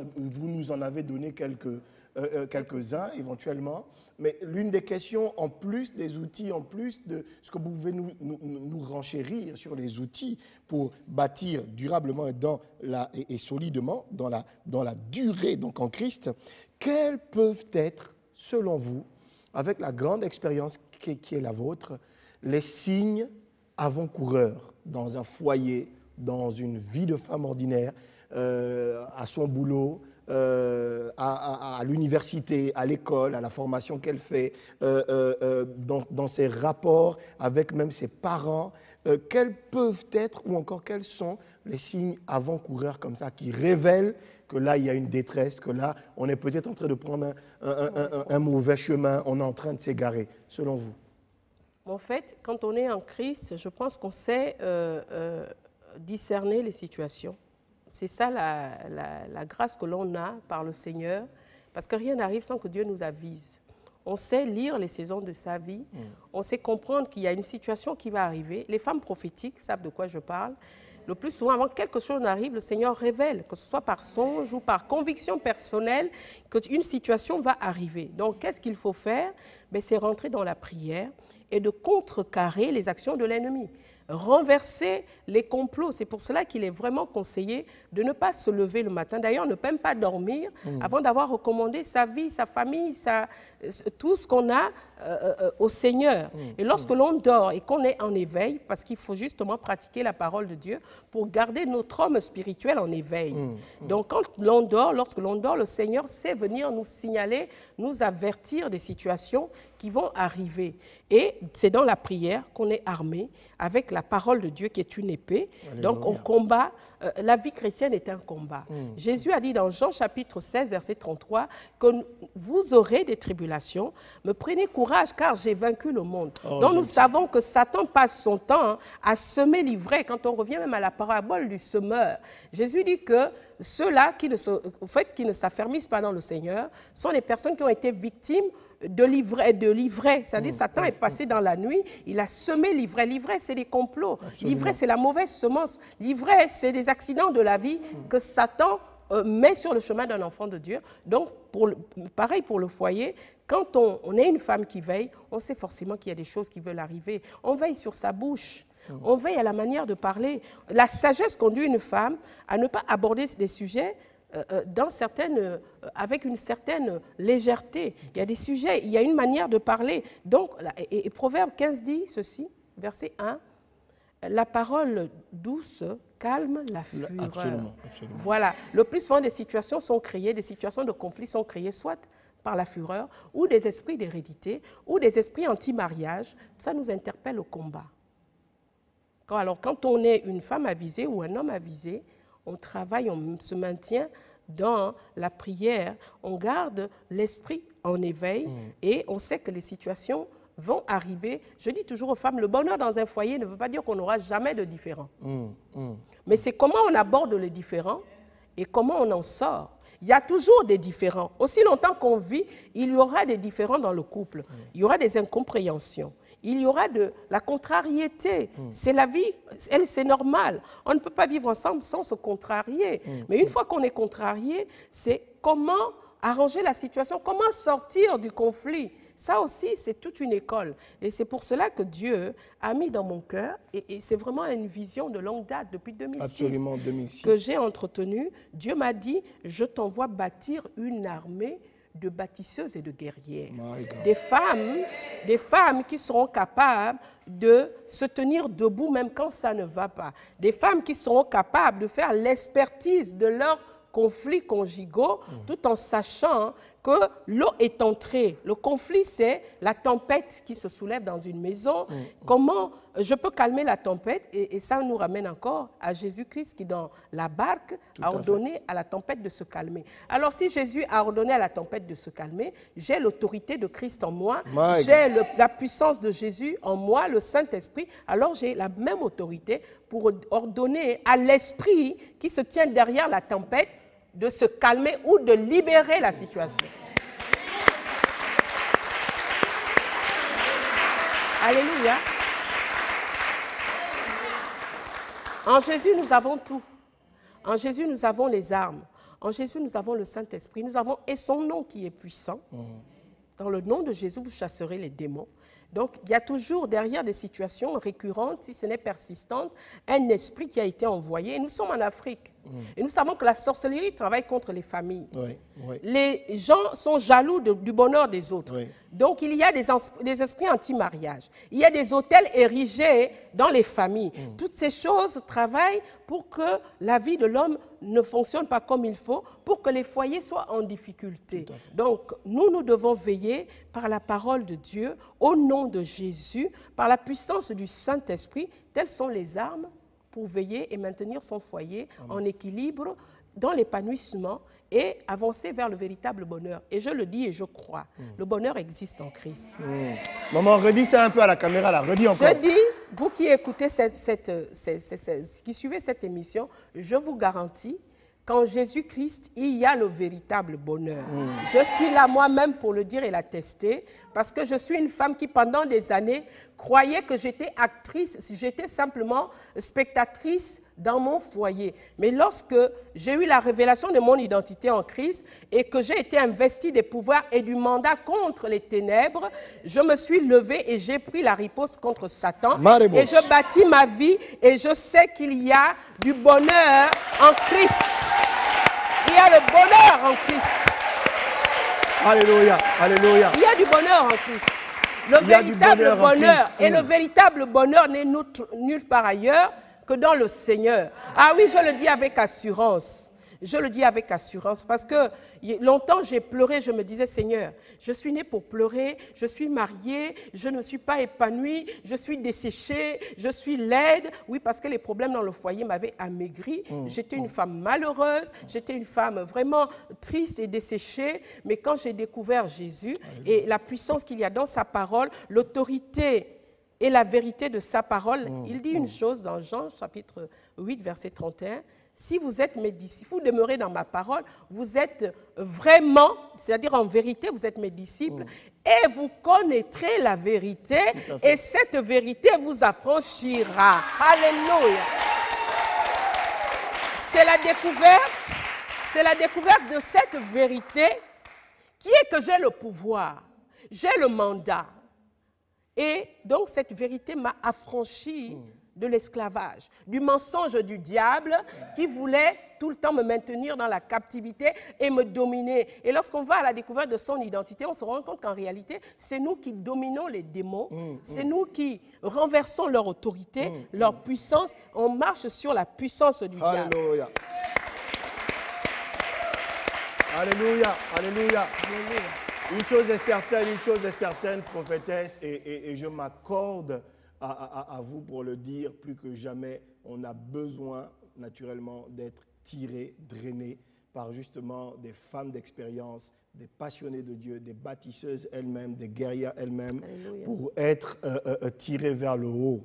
nous en avez donné quelques-uns éventuellement. Mais l'une des questions, en plus des outils, en plus de ce que vous pouvez nous renchérir sur les outils pour bâtir durablement et solidement dans la durée, donc en Christ, quels peuvent être, selon vous, avec la grande expérience qui est la vôtre, les signes avant-coureurs dans un foyer, dans une vie de femme ordinaire, à son boulot, à l'université, à l'école, à la formation qu'elle fait, dans ses rapports avec même ses parents, quels peuvent être ou encore quels sont les signes avant-coureurs comme ça qui révèlent que là, il y a une détresse, que là, on est peut-être en train de prendre un mauvais chemin, on est en train de s'égarer, selon vous? En fait, quand on est en Christ, je pense qu'on sait discerner les situations. C'est ça la grâce que l'on a par le Seigneur, parce que rien n'arrive sans que Dieu nous avise. On sait lire les saisons de sa vie, on sait comprendre qu'il y a une situation qui va arriver. Les femmes prophétiques savent de quoi je parle. Le plus souvent, avant que quelque chose n'arrive, le Seigneur révèle, que ce soit par songe ou par conviction personnelle, qu'une situation va arriver. Donc, qu'est-ce qu'il faut faire? C'est rentrer dans la prière et de contrecarrer les actions de l'ennemi. Renverser les complots. C'est pour cela qu'il est vraiment conseillé de ne pas se lever le matin. D'ailleurs, ne même pas dormir avant d'avoir recommandé sa vie, sa famille, tout ce qu'on a au Seigneur. Et lorsque l'on dort et qu'on est en éveil, parce qu'il faut justement pratiquer la parole de Dieu pour garder notre homme spirituel en éveil. Donc, lorsque l'on dort, le Seigneur sait venir nous signaler, nous avertir des situations qui vont arriver. Et c'est dans la prière qu'on est armé avec la parole de Dieu qui est une épée. Alléluia. Donc on combat la vie chrétienne est un combat. Jésus a dit dans Jean chapitre 16, verset 33, que vous aurez des tribulations, mais prenez courage car j'ai vaincu le monde. Donc nous savons que Satan passe son temps à semer l'ivraie. Quand on revient même à la parabole du semeur, Jésus dit que ceux-là qui ne s'affermissent pas dans le Seigneur sont les personnes qui ont été victimes de l'ivraie. C'est-à-dire Satan est passé dans la nuit, il a semé l'ivraie. L'ivraie, c'est des complots. L'ivraie, c'est la mauvaise semence. L'ivraie, c'est des accidents de la vie que Satan met sur le chemin d'un enfant de Dieu. Donc, pareil pour le foyer, quand on est une femme qui veille, on sait forcément qu'il y a des choses qui veulent arriver. On veille sur sa bouche. On veille à la manière de parler. La sagesse conduit une femme à ne pas aborder des sujets avec une certaine légèreté. Il y a des sujets, il y a une manière de parler. Donc, et Proverbe 15 dit ceci, verset 1, la parole douce calme la fureur. Absolument. Voilà. Le plus souvent, des situations sont créées, des situations de conflit sont créées, soit par la fureur, ou des esprits d'hérédité, ou des esprits anti-mariage. Ça nous interpelle au combat. Alors, quand on est une femme avisée ou un homme avisé, on travaille, on se maintient dans la prière, on garde l'esprit en éveil et on sait que les situations vont arriver. Je dis toujours aux femmes, le bonheur dans un foyer ne veut pas dire qu'on n'aura jamais de différends. Mais c'est comment on aborde les différends et comment on en sort. Il y a toujours des différends. Aussi longtemps qu'on vit, il y aura des différends dans le couple. Il y aura des incompréhensions. Il y aura de la contrariété. C'est la vie, c'est normal. On ne peut pas vivre ensemble sans se contrarier. Mais une fois qu'on est contrarié, c'est comment arranger la situation, comment sortir du conflit. Ça aussi, c'est toute une école. Et c'est pour cela que Dieu a mis dans mon cœur, et c'est vraiment une vision de longue date, depuis 2006, que j'ai entretenue. Dieu m'a dit, je t'envoie bâtir une armée de bâtisseuses et de guerrières. Des femmes qui seront capables de se tenir debout même quand ça ne va pas. Des femmes qui seront capables de faire l'expertise de leurs conflits conjugaux tout en sachant que l'eau est entrée. Le conflit, c'est la tempête qui se soulève dans une maison. Comment je peux calmer la tempête? Et ça nous ramène encore à Jésus-Christ qui, dans la barque, a ordonné à la tempête de se calmer. Alors, si Jésus a ordonné à la tempête de se calmer, j'ai l'autorité de Christ en moi, j'ai la puissance de Jésus en moi, le Saint-Esprit, alors j'ai la même autorité pour ordonner à l'esprit qui se tient derrière la tempête de se calmer ou de libérer la situation. Alléluia. En Jésus, nous avons tout. En Jésus, nous avons les armes. En Jésus, nous avons le Saint-Esprit. Nous avons et son nom qui est puissant. Dans le nom de Jésus, vous chasserez les démons. Donc, il y a toujours derrière des situations récurrentes, si ce n'est persistante, un esprit qui a été envoyé. Et nous sommes en Afrique. Et nous savons que la sorcellerie travaille contre les familles. Les gens sont jaloux du bonheur des autres. Donc, il y a des esprits anti-mariage. Il y a des hôtels érigés dans les familles. Toutes ces choses travaillent pour que la vie de l'homme ne fonctionne pas comme il faut, pour que les foyers soient en difficulté. Donc, nous devons veiller par la parole de Dieu, au nom de Jésus, par la puissance du Saint-Esprit. Telles sont les armes pour veiller et maintenir son foyer en équilibre, dans l'épanouissement et avancer vers le véritable bonheur. Et je le dis et je crois, le bonheur existe en Christ. Maman, redis ça un peu à la caméra, là. Redis encore. Je dis, vous qui écoutez, qui suivez cette émission, je vous garantis qu'en Jésus-Christ, il y a le véritable bonheur. Je suis là moi-même pour le dire et l'attester, parce que je suis une femme qui, pendant des années, croyait que j'étais actrice, j'étais simplement spectatrice dans mon foyer. Mais lorsque j'ai eu la révélation de mon identité en Christ et que j'ai été investie des pouvoirs et du mandat contre les ténèbres, je me suis levée et j'ai pris la riposte contre Satan. Et je bâtis ma vie et je sais qu'il y a du bonheur en Christ. Il y a le bonheur en Christ. Alléluia, alléluia. Il y a du bonheur en Christ. Le véritable bonheur, et le véritable bonheur n'est nulle part ailleurs que dans le Seigneur. Ah oui, je le dis avec assurance. Je le dis avec assurance parce que longtemps j'ai pleuré, je me disais, Seigneur, je suis née pour pleurer, je suis mariée, je ne suis pas épanouie, je suis desséchée, je suis laide. Oui, parce que les problèmes dans le foyer m'avaient amaigri. J'étais une femme malheureuse, j'étais une femme vraiment triste et desséchée. Mais quand j'ai découvert Jésus et la puissance qu'il y a dans sa parole, l'autorité et la vérité de sa parole, il dit une chose dans Jean chapitre 8, verset 31, si vous êtes mes disciples, vous demeurez dans ma parole, vous êtes vraiment, c'est-à-dire en vérité, vous êtes mes disciples, et vous connaîtrez la vérité, et cette vérité vous affranchira. Alléluia. C'est la découverte de cette vérité qui est que j'ai le pouvoir, j'ai le mandat. Et donc cette vérité m'a affranchi de l'esclavage, du mensonge du diable qui voulait tout le temps me maintenir dans la captivité et me dominer. Et lorsqu'on va à la découverte de son identité, on se rend compte qu'en réalité, c'est nous qui dominons les démons, c'est nous qui renversons leur autorité, leur puissance. On marche sur la puissance du diable. Alléluia. Alléluia, alléluia. Une chose est certaine, prophétesse, et je m'accorde à vous pour le dire, plus que jamais, on a besoin naturellement d'être tiré, drainé par justement des femmes d'expérience, des passionnées de Dieu, des bâtisseuses elles-mêmes, des guerrières elles-mêmes, pour être tirées vers le haut.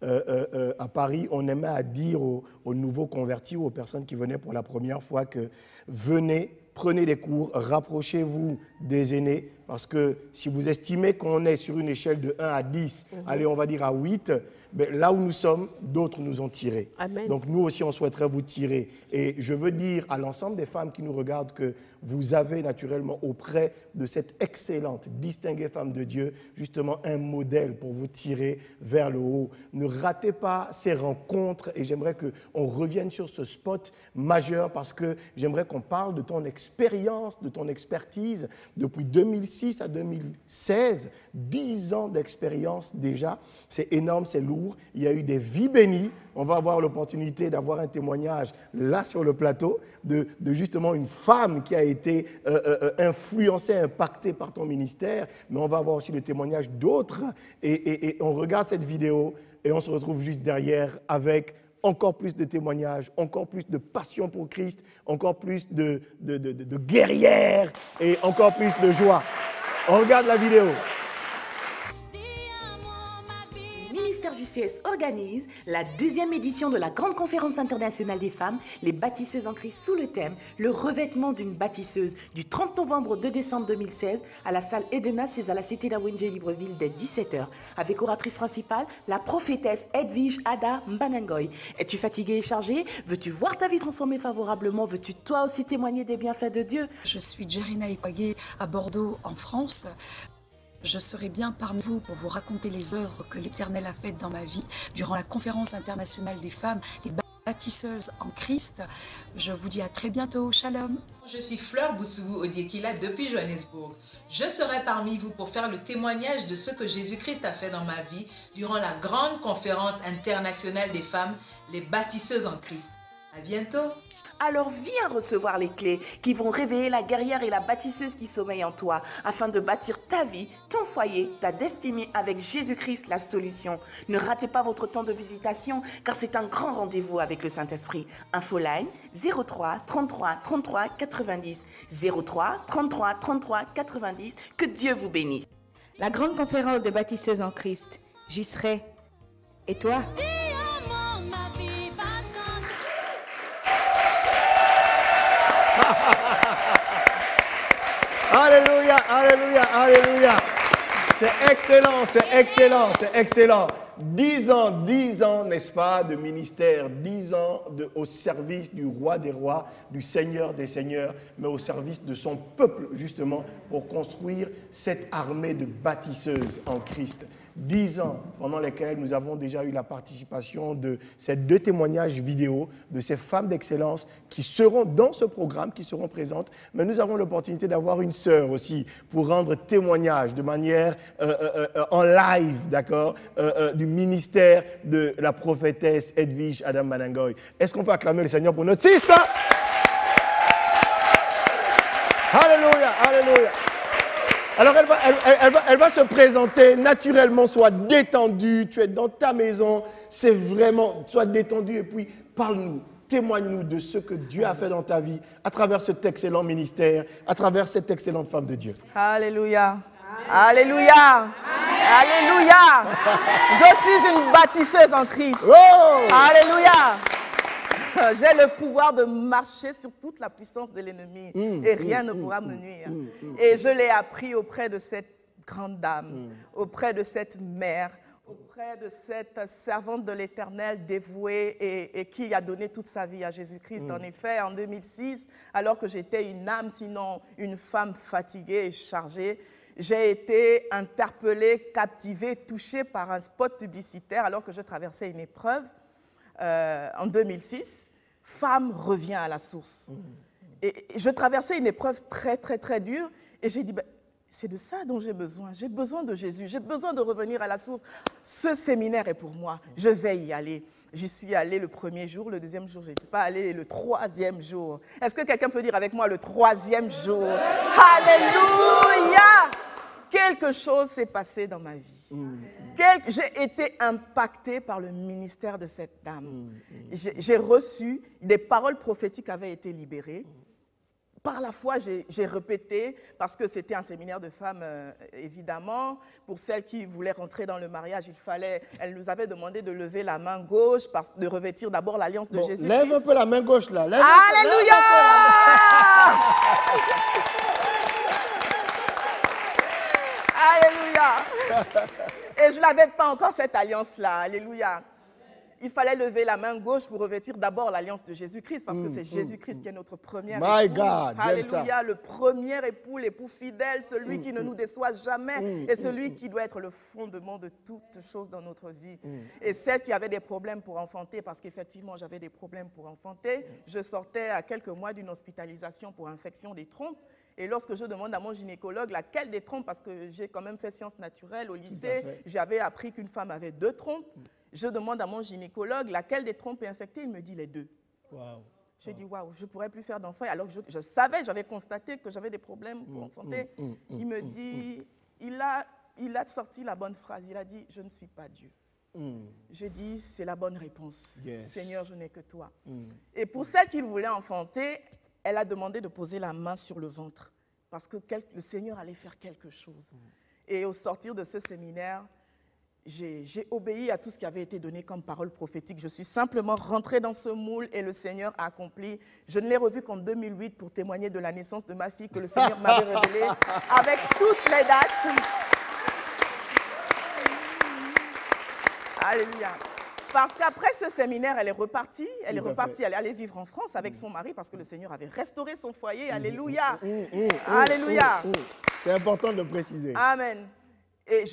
À Paris, on aimait à dire aux nouveaux convertis ou aux personnes qui venaient pour la première fois que venez, prenez des cours, rapprochez-vous des aînés, parce que si vous estimez qu'on est sur une échelle de 1 à 10, allez, on va dire à 8, ben, là où nous sommes, d'autres nous ont tirés. Amen. Donc nous aussi, on souhaiterait vous tirer. Et je veux dire à l'ensemble des femmes qui nous regardent que vous avez naturellement auprès de cette excellente, distinguée femme de Dieu, justement un modèle pour vous tirer vers le haut. Ne ratez pas ces rencontres et j'aimerais qu'on revienne sur ce spot majeur parce que j'aimerais qu'on parle de ton expérience, de ton expertise depuis 2006 à 2016, 10 ans d'expérience déjà. C'est énorme, c'est lourd. Il y a eu des vies bénies. On va avoir l'opportunité d'avoir un témoignage là sur le plateau de justement une femme qui a été influencée, impactée par ton ministère. Mais on va avoir aussi le témoignage d'autres. Et on regarde cette vidéo et on se retrouve juste derrière avec encore plus de témoignages, encore plus de passion pour Christ, encore plus de guerrières et encore plus de joie. On regarde la vidéo. JCS organise la 2e édition de la Grande Conférence internationale des femmes, les bâtisseuses en Christ, sous le thème « Le revêtement d'une bâtisseuse » du 30 novembre au 2 décembre 2016 à la salle Edena, c'est à la cité d'Awinje Libreville dès 17h. Avec oratrice principale, la prophétesse Edwige Ada Mbanangoy. Es-tu fatiguée et chargée? Veux-tu voir ta vie transformée favorablement? Veux-tu toi aussi témoigner des bienfaits de Dieu? Je suis Jerina Ekwage à Bordeaux, en France. Je serai bien parmi vous pour vous raconter les œuvres que l'Éternel a faites dans ma vie durant la Conférence internationale des femmes, les bâtisseuses en Christ. Je vous dis à très bientôt. Shalom. Je suis Fleur Boussou Odiekila depuis Johannesburg. Je serai parmi vous pour faire le témoignage de ce que Jésus-Christ a fait dans ma vie durant la Grande Conférence internationale des femmes, les bâtisseuses en Christ. À bientôt. Alors viens recevoir les clés qui vont réveiller la guerrière et la bâtisseuse qui sommeille en toi afin de bâtir ta vie, ton foyer, ta destinée avec Jésus-Christ, la solution. Ne ratez pas votre temps de visitation car c'est un grand rendez-vous avec le Saint-Esprit. Infoline 03 33 33 90 03 33 33 90. Que Dieu vous bénisse. La grande conférence des bâtisseuses en Christ, j'y serai. Et toi? Alléluia, alléluia, alléluia. C'est excellent, c'est excellent, c'est excellent. 10 ans, n'est-ce pas, de ministère, 10 ans au service du roi des rois, du Seigneur des seigneurs, mais au service de son peuple, justement, pour construire cette armée de bâtisseuses en Christ. 10 ans pendant lesquels nous avons déjà eu la participation de ces 2 témoignages vidéo de ces femmes d'excellence qui seront dans ce programme, qui seront présentes. Mais nous avons l'opportunité d'avoir une sœur aussi pour rendre témoignage de manière en live, d'accord, du ministère de la prophétesse Edwige Ada Mbanangoy. Est-ce qu'on peut acclamer le Seigneur pour notre sister? Alléluia, alléluia. Alors elle va se présenter naturellement, sois détendue, tu es dans ta maison, c'est vraiment, sois détendue et puis parle-nous, témoigne-nous de ce que Dieu a fait dans ta vie à travers cet excellent ministère, à travers cette excellente femme de Dieu. Alléluia. Alléluia. Alléluia. Je suis une bâtisseuse en Christ. Oh! Alléluia. J'ai le pouvoir de marcher sur toute la puissance de l'ennemi et rien ne pourra me nuire. Et je l'ai appris auprès de cette grande dame, auprès de cette mère, auprès de cette servante de l'Éternel dévouée et qui a donné toute sa vie à Jésus-Christ. En effet, en 2006, alors que j'étais une âme, sinon une femme fatiguée et chargée, j'ai été interpellée, captivée, touchée par un spot publicitaire alors que je traversais une épreuve en 2006. Femme revient à la source. Et je traversais une épreuve très, très, très dure et j'ai dit, ben, c'est de ça dont j'ai besoin. J'ai besoin de Jésus, j'ai besoin de revenir à la source. Ce séminaire est pour moi, je vais y aller. J'y suis allée le premier jour, le deuxième jour, je n'étais pas allée, le troisième jour. Est-ce que quelqu'un peut dire avec moi le troisième jour? Alléluia! Quelque chose s'est passé dans ma vie. J'ai été impactée par le ministère de cette dame. J'ai reçu, des paroles prophétiques avaient été libérées. Par la foi, j'ai répété, parce que c'était un séminaire de femmes, évidemment. Pour celles qui voulaient rentrer dans le mariage, elle nous avait demandé de lever la main gauche, de revêtir d'abord l'alliance de Jésus-Christ. Lève un peu la main gauche, là. Alléluia! Alléluia! Et je n'avais pas encore cette alliance-là. Alléluia! Il fallait lever la main gauche pour revêtir d'abord l'alliance de Jésus-Christ, parce que c'est Jésus-Christ qui est notre premier époux. My God, j'aime ça. Alléluia, le premier époux, l'époux fidèle, celui qui ne nous déçoit jamais et celui qui doit être le fondement de toutes choses dans notre vie. Et celle qui avait des problèmes pour enfanter, parce qu'effectivement j'avais des problèmes pour enfanter, je sortais à quelques mois d'une hospitalisation pour infection des trompes. Et lorsque je demande à mon gynécologue laquelle des trompes, parce que j'ai quand même fait sciences naturelles au lycée, j'avais appris qu'une femme avait 2 trompes. Je demande à mon gynécologue laquelle des trompes est infectée, il me dit les 2. Wow. J'ai dit waouh, je ne pourrais plus faire d'enfant. Alors je savais, j'avais constaté que j'avais des problèmes pour enfanter. Il me dit, il a sorti la bonne phrase, il a dit je ne suis pas Dieu. J'ai dit c'est la bonne réponse. Seigneur, je n'ai que toi. Et pour celle qui voulait enfanter, elle a demandé de poser la main sur le ventre parce que le Seigneur allait faire quelque chose. Et au sortir de ce séminaire, j'ai obéi à tout ce qui avait été donné comme parole prophétique. Je suis simplement rentrée dans ce moule et le Seigneur a accompli. Je ne l'ai revu qu'en 2008 pour témoigner de la naissance de ma fille que le Seigneur m'avait révélée avec toutes les dates. Alléluia. Parce qu'après ce séminaire, elle est repartie, elle est allée vivre en France avec son mari parce que le Seigneur avait restauré son foyer. Alléluia. Alléluia. C'est important de le préciser. Amen. Et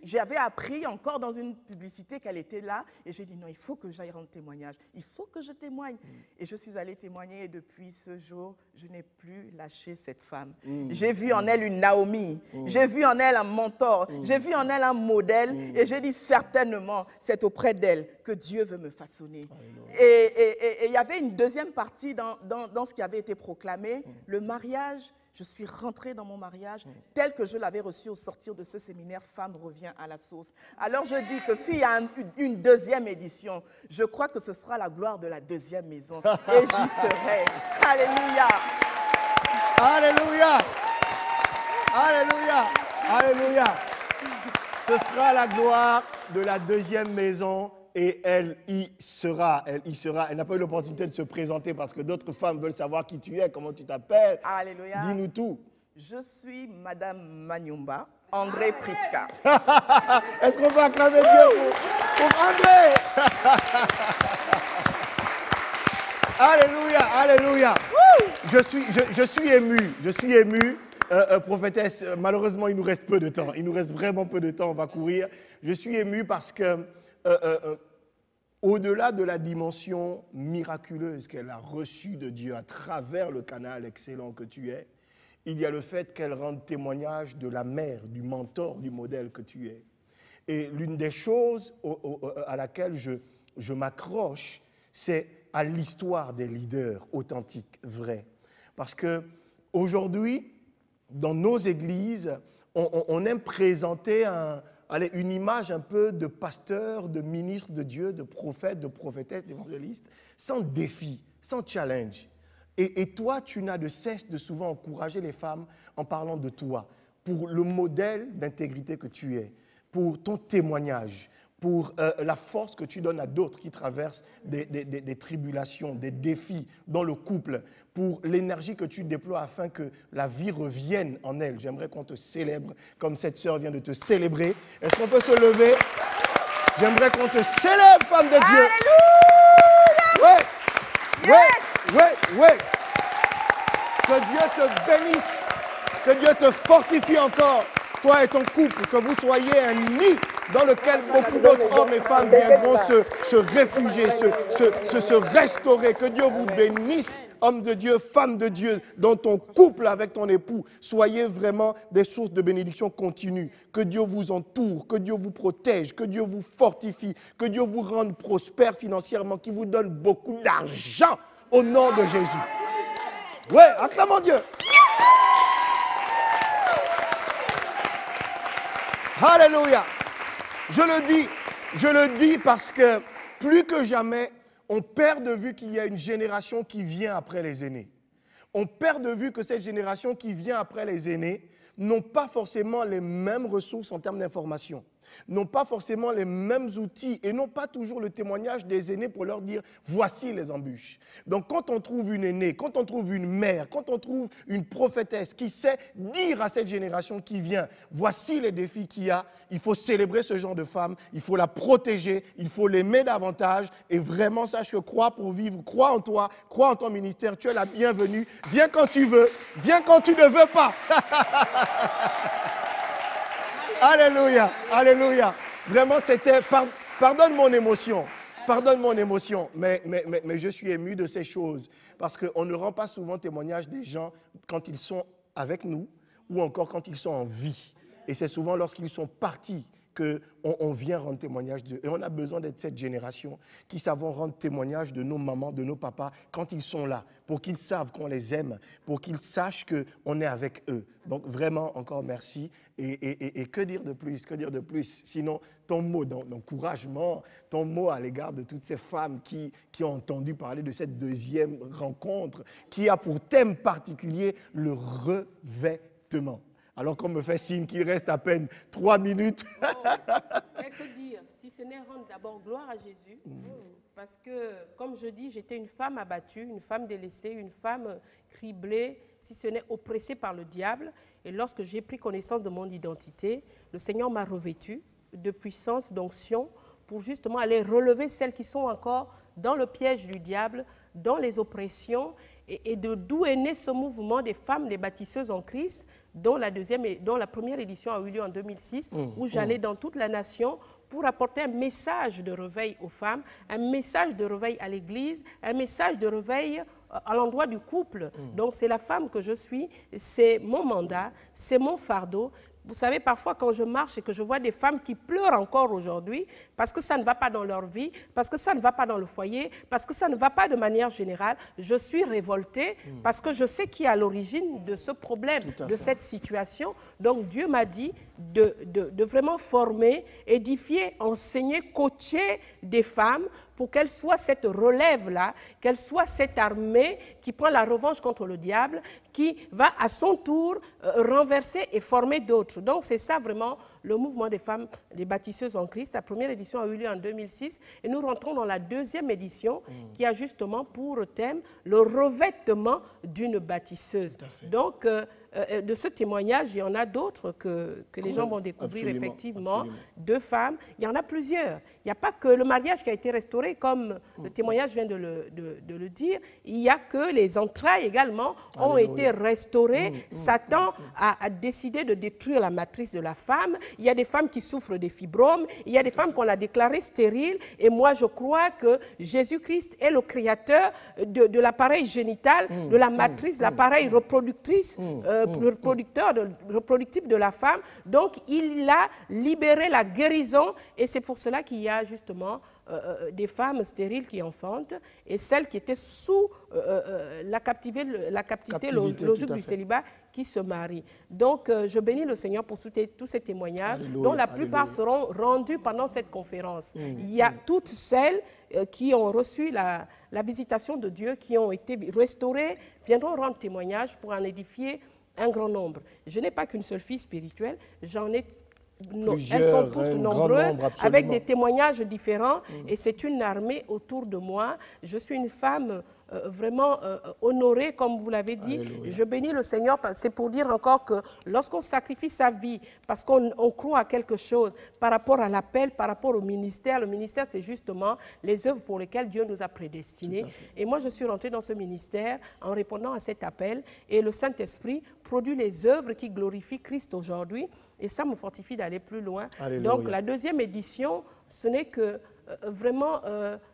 j'avais appris encore dans une publicité qu'elle était là et j'ai dit non, il faut que j'aille rendre témoignage, il faut que je témoigne. Et je suis allée témoigner et depuis ce jour, je n'ai plus lâché cette femme. J'ai vu en elle une Naomi, j'ai vu en elle un mentor, j'ai vu en elle un modèle et j'ai dit certainement c'est auprès d'elle que Dieu veut me façonner. Et il y avait une deuxième partie dans ce qui avait été proclamé, le mariage. Je suis rentrée dans mon mariage tel que je l'avais reçu au sortir de ce séminaire. Femme revient à la source. Alors je dis que s'il y a une deuxième édition, je crois que ce sera la gloire de la deuxième maison. Et j'y serai. Alléluia. Alléluia. Alléluia. Alléluia. Ce sera la gloire de la deuxième maison. Et elle y sera, elle y sera. Elle n'a pas eu l'opportunité de se présenter parce que d'autres femmes veulent savoir qui tu es, comment tu t'appelles. Alléluia. Dis-nous tout. Je suis Madame Manyumba, André Prisca. Est-ce qu'on peut acclamer Dieu pour André? Alléluia, alléluia. Je suis ému, prophétesse. Malheureusement, il nous reste peu de temps. Il nous reste vraiment peu de temps, on va courir. Je suis ému parce que au-delà de la dimension miraculeuse qu'elle a reçue de Dieu à travers le canal excellent que tu es, il y a le fait qu'elle rende témoignage de la mère, du mentor, du modèle que tu es. Et l'une des choses à laquelle je m'accroche, c'est à l'histoire des leaders authentiques, vrais. Parce que aujourd'hui, dans nos églises, on aime présenter une image un peu de pasteur, de ministre de Dieu, de prophète, de prophétesse, d'évangéliste, sans défi, sans challenge. Et toi, tu n'as de cesse de souvent encourager les femmes en parlant de toi, pour le modèle d'intégrité que tu es, pour ton témoignage, pour la force que tu donnes à d'autres qui traversent des tribulations, des défis dans le couple, pour l'énergie que tu déploies afin que la vie revienne en elle. J'aimerais qu'on te célèbre comme cette sœur vient de te célébrer. Est-ce qu'on peut se lever? J'aimerais qu'on te célèbre, femme de Dieu. Alléluia! Ouais. Que Dieu te bénisse, que Dieu te fortifie encore, toi et ton couple, que vous soyez un nid dans lequel beaucoup d'autres hommes et femmes viendront se réfugier, se restaurer. Que Dieu vous bénisse, homme de Dieu, femme de Dieu, dans ton couple avec ton époux. Soyez vraiment des sources de bénédiction continue. Que Dieu vous entoure, que Dieu vous protège, que Dieu vous fortifie, que Dieu vous rende prospère financièrement, qu'il vous donne beaucoup d'argent au nom de Jésus. Ouais, acclamons Dieu. Alléluia. Je le dis parce que plus que jamais, on perd de vue qu'il y a une génération qui vient après les aînés. On perd de vue que cette génération qui vient après les aînés n'ont pas forcément les mêmes ressources en termes d'information, n'ont pas forcément les mêmes outils et n'ont pas toujours le témoignage des aînés pour leur dire « voici les embûches ». Donc quand on trouve une aînée, quand on trouve une mère, quand on trouve une prophétesse qui sait dire à cette génération qui vient « voici les défis qu'il y a », il faut célébrer ce genre de femme, il faut la protéger, il faut l'aimer davantage et vraiment sache que crois pour vivre, crois en toi, crois en ton ministère, tu es la bienvenue, viens quand tu veux, viens quand tu ne veux pas. Alléluia, alléluia. Vraiment, c'était... Pardonne mon émotion, mais je suis ému de ces choses parce qu'on ne rend pas souvent témoignage des gens quand ils sont avec nous ou encore quand ils sont en vie. Et c'est souvent lorsqu'ils sont partis qu'on vient rendre témoignage d'eux. Et on a besoin d'être cette génération qui savons rendre témoignage de nos mamans, de nos papas, quand ils sont là, pour qu'ils savent qu'on les aime, pour qu'ils sachent qu'on est avec eux. Donc vraiment, encore merci. Et que dire de plus? Que dire de plus? Sinon, ton mot d'encouragement, ton mot à l'égard de toutes ces femmes qui ont entendu parler de cette deuxième rencontre, qui a pour thème particulier le revêtement. Alors qu'on me fait signe qu'il reste à peine 3 minutes. Que dire, si ce n'est rendre d'abord gloire à Jésus, parce que, comme je dis, j'étais une femme abattue, une femme délaissée, une femme criblée, si ce n'est oppressée par le diable. Et lorsque j'ai pris connaissance de mon identité, le Seigneur m'a revêtue de puissance, d'onction, pour justement aller relever celles qui sont encore dans le piège du diable, dans les oppressions, et d'où est né ce mouvement des femmes, les bâtisseuses en Christ, dont la première édition a eu lieu en 2006, où j'allais dans toute la nation pour apporter un message de réveil aux femmes, un message de réveil à l'Église, un message de réveil à l'endroit du couple. Donc c'est la femme que je suis, c'est mon mandat, c'est mon fardeau. Vous savez, parfois, quand je marche et que je vois des femmes qui pleurent encore aujourd'hui parce que ça ne va pas dans leur vie, parce que ça ne va pas dans le foyer, parce que ça ne va pas de manière générale, je suis révoltée parce que je sais qui est à l'origine de ce problème, de cette situation. Donc, Dieu m'a dit de vraiment former, édifier, enseigner, coacher des femmes pour qu'elles soient cette relève-là, qu'elles soient cette armée qui prend la revanche contre le diable, qui va à son tour renverser et former d'autres. Donc c'est ça vraiment le mouvement des femmes, les bâtisseuses en Christ. La première édition a eu lieu en 2006 et nous rentrons dans la deuxième édition qui a justement pour thème le revêtement d'une bâtisseuse. Donc de ce témoignage, il y en a d'autres que les gens vont découvrir effectivement. Deux femmes, il y en a plusieurs. Il n'y a pas que le mariage qui a été restauré, comme le témoignage vient de le dire, il y a que les entrailles également ont été restaurées. Satan a décidé de détruire la matrice de la femme. Il y a des femmes qui souffrent des fibromes, il y a des femmes qu'on a déclarées stériles. Et moi, je crois que Jésus-Christ est le créateur de l'appareil génital, de la matrice, l'appareil reproductif de la femme. Donc, il a libéré la guérison et c'est pour cela qu'il y a justement des femmes stériles qui enfantent et celles qui étaient sous la captivité logique du célibat qui se marient. Donc, je bénis le Seigneur pour tous ces témoignages, dont la plupart seront rendus pendant cette conférence. Il y a toutes celles qui ont reçu la visitation de Dieu, qui ont été restaurées, viendront rendre témoignage pour en édifier un grand nombre. Je n'ai pas qu'une seule fille spirituelle, j'en ai elles sont toutes nombreuses, avec des témoignages différents, et c'est une armée autour de moi. Je suis une femme vraiment honorée, comme vous l'avez dit. Alléluia. Je bénis le Seigneur, c'est pour dire encore que lorsqu'on sacrifie sa vie, parce qu'on croit à quelque chose, par rapport à l'appel, par rapport au ministère, le ministère, c'est justement les œuvres pour lesquelles Dieu nous a prédestinés. Et moi, je suis rentrée dans ce ministère en répondant à cet appel, et le Saint-Esprit produit les œuvres qui glorifient Christ aujourd'hui, et ça me fortifie d'aller plus loin. Alléluia. Donc, la deuxième édition, ce n'est que vraiment,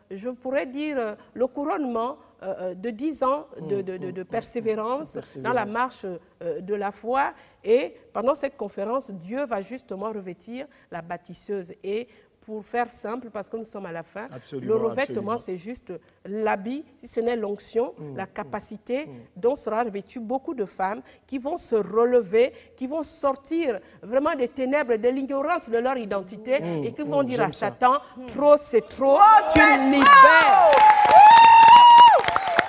je pourrais dire, le couronnement de 10 ans de persévérance dans la marche de la foi. Et pendant cette conférence, Dieu va justement revêtir la bâtisseuse. Et pour faire simple, parce que nous sommes à la fin, le revêtement, c'est juste l'habit, si ce n'est l'onction, la capacité dont sera revêtue beaucoup de femmes qui vont se relever, qui vont sortir vraiment des ténèbres, de l'ignorance de leur identité et qui vont dire à Satan, trop c'est trop, tu libères.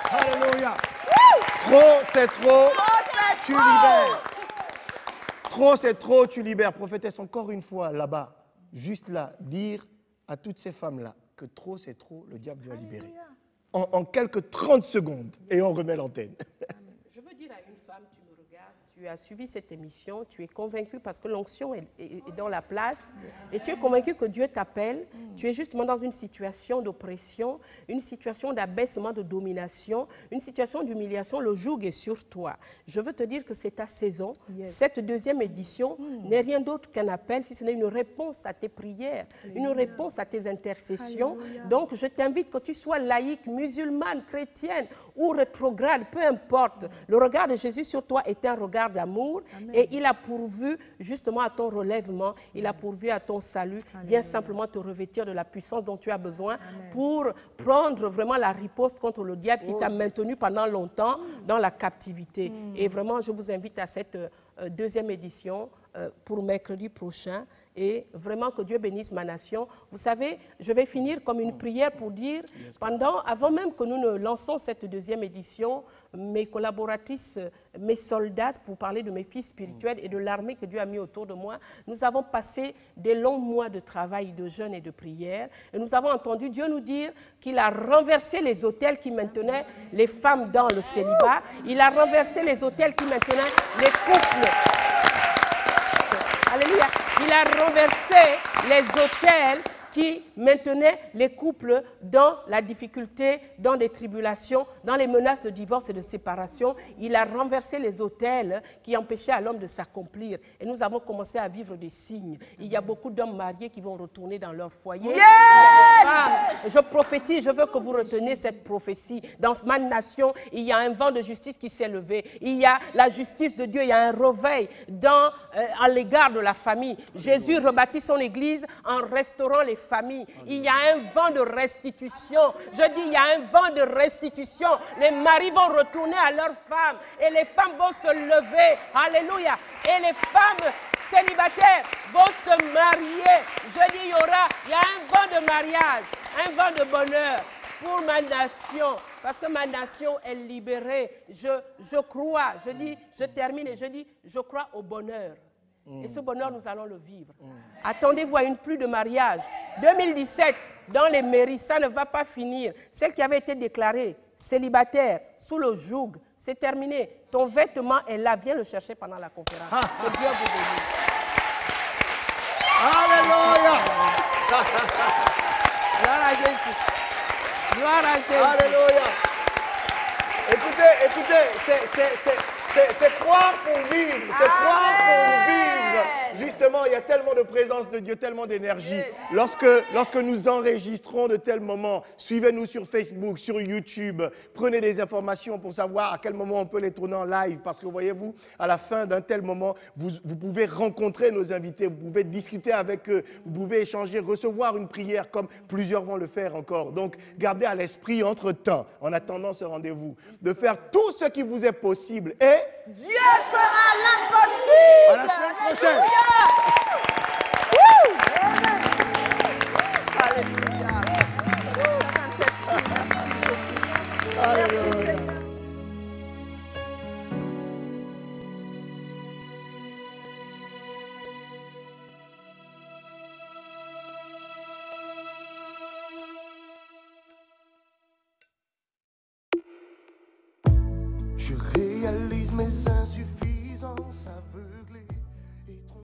Alléluia. Trop c'est trop, tu libères. Trop c'est trop, tu libères. Prophétesse, encore une fois, là-bas. Juste là, dire à toutes ces femmes-là que trop, c'est trop, le diable doit libérer. En quelques 30 secondes, et on remet l'antenne. Je veux dire à une femme, tu me regardes, tu as suivi cette émission, tu es convaincue parce que l'onction est dans la place, et tu es convaincue que Dieu t'appelle, tu es justement dans une situation d'oppression, une situation d'abaissement, de domination, une situation d'humiliation, le joug est sur toi. Je veux te dire que c'est ta saison. Cette deuxième édition n'est rien d'autre qu'un appel, si ce n'est une réponse à tes prières, une réponse à tes intercessions. Alléluia. Donc, je t'invite que tu sois laïque, musulmane, chrétienne ou rétrograde, peu importe. Le regard de Jésus sur toi est un regard d'amour et il a pourvu justement à ton relèvement, il a pourvu à ton salut. Viens simplement te revêtir de la puissance dont tu as besoin pour prendre vraiment la riposte contre le diable qui t'a maintenu pendant longtemps dans la captivité. Et vraiment, je vous invite à cette deuxième édition pour mercredi prochain. Et vraiment que Dieu bénisse ma nation. Vous savez, je vais finir comme une prière pour dire, avant même que nous ne lançons cette deuxième édition, mes collaboratrices, mes soldats, pour parler de mes filles spirituelles et de l'armée que Dieu a mis autour de moi, nous avons passé des longs mois de travail, de jeûne et de prière. Et nous avons entendu Dieu nous dire qu'il a renversé les autels qui maintenaient les femmes dans le célibat. Il a renversé les autels qui maintenaient les couples. Alléluia. Il a renversé les autels qui maintenaient les couples dans la difficulté, dans des tribulations, dans les menaces de divorce et de séparation. Il a renversé les autels qui empêchaient à l'homme de s'accomplir. Et nous avons commencé à vivre des signes. Il y a beaucoup d'hommes mariés qui vont retourner dans leur foyer. Je prophétise, je veux que vous reteniez cette prophétie. Dans ma nation, il y a un vent de justice qui s'est levé. Il y a la justice de Dieu, il y a un réveil à l'égard de la famille. Jésus rebâtit son église en restaurant les familles. Il y a un vent de restitution. Je dis, il y a un vent de restitution. Les maris vont retourner à leurs femmes et les femmes vont se lever. Alléluia. Et les femmes célibataires vont se marier. Je dis, il y a un vent de mariage, un vent de bonheur pour ma nation, parce que ma nation est libérée. Je crois, je dis, je termine et je dis, je crois au bonheur. Et ce bonheur, nous allons le vivre. Attendez-vous à une pluie de mariage. 2017, dans les mairies, ça ne va pas finir. Celle qui avait été déclarée célibataire, sous le joug, c'est terminé. Ton vêtement est là. Viens le chercher pendant la conférence. Que Dieu vous bénisse. Alléluia. Gloire à Jésus. Gloire à Jésus. Alléluia. Écoutez, c'est croire pour vivre. C'est croire pour vivre. Justement, il y a tellement de présence de Dieu, tellement d'énergie. Lorsque nous enregistrons de tels moments, suivez-nous sur Facebook, sur YouTube. Prenez des informations pour savoir à quel moment on peut les tourner en live. Parce que voyez-vous, à la fin d'un tel moment, vous pouvez rencontrer nos invités, vous pouvez discuter avec eux, vous pouvez échanger, recevoir une prière comme plusieurs vont le faire encore. Donc, gardez à l'esprit entre-temps, en attendant ce rendez-vous, de faire tout ce qui vous est possible et Dieu fera l'impossible. à la semaine prochaine. Alléluia. Oh, Saint-Esprit, merci Jésus. Merci Seigneur. Je réalise mes insuffisances aveuglées.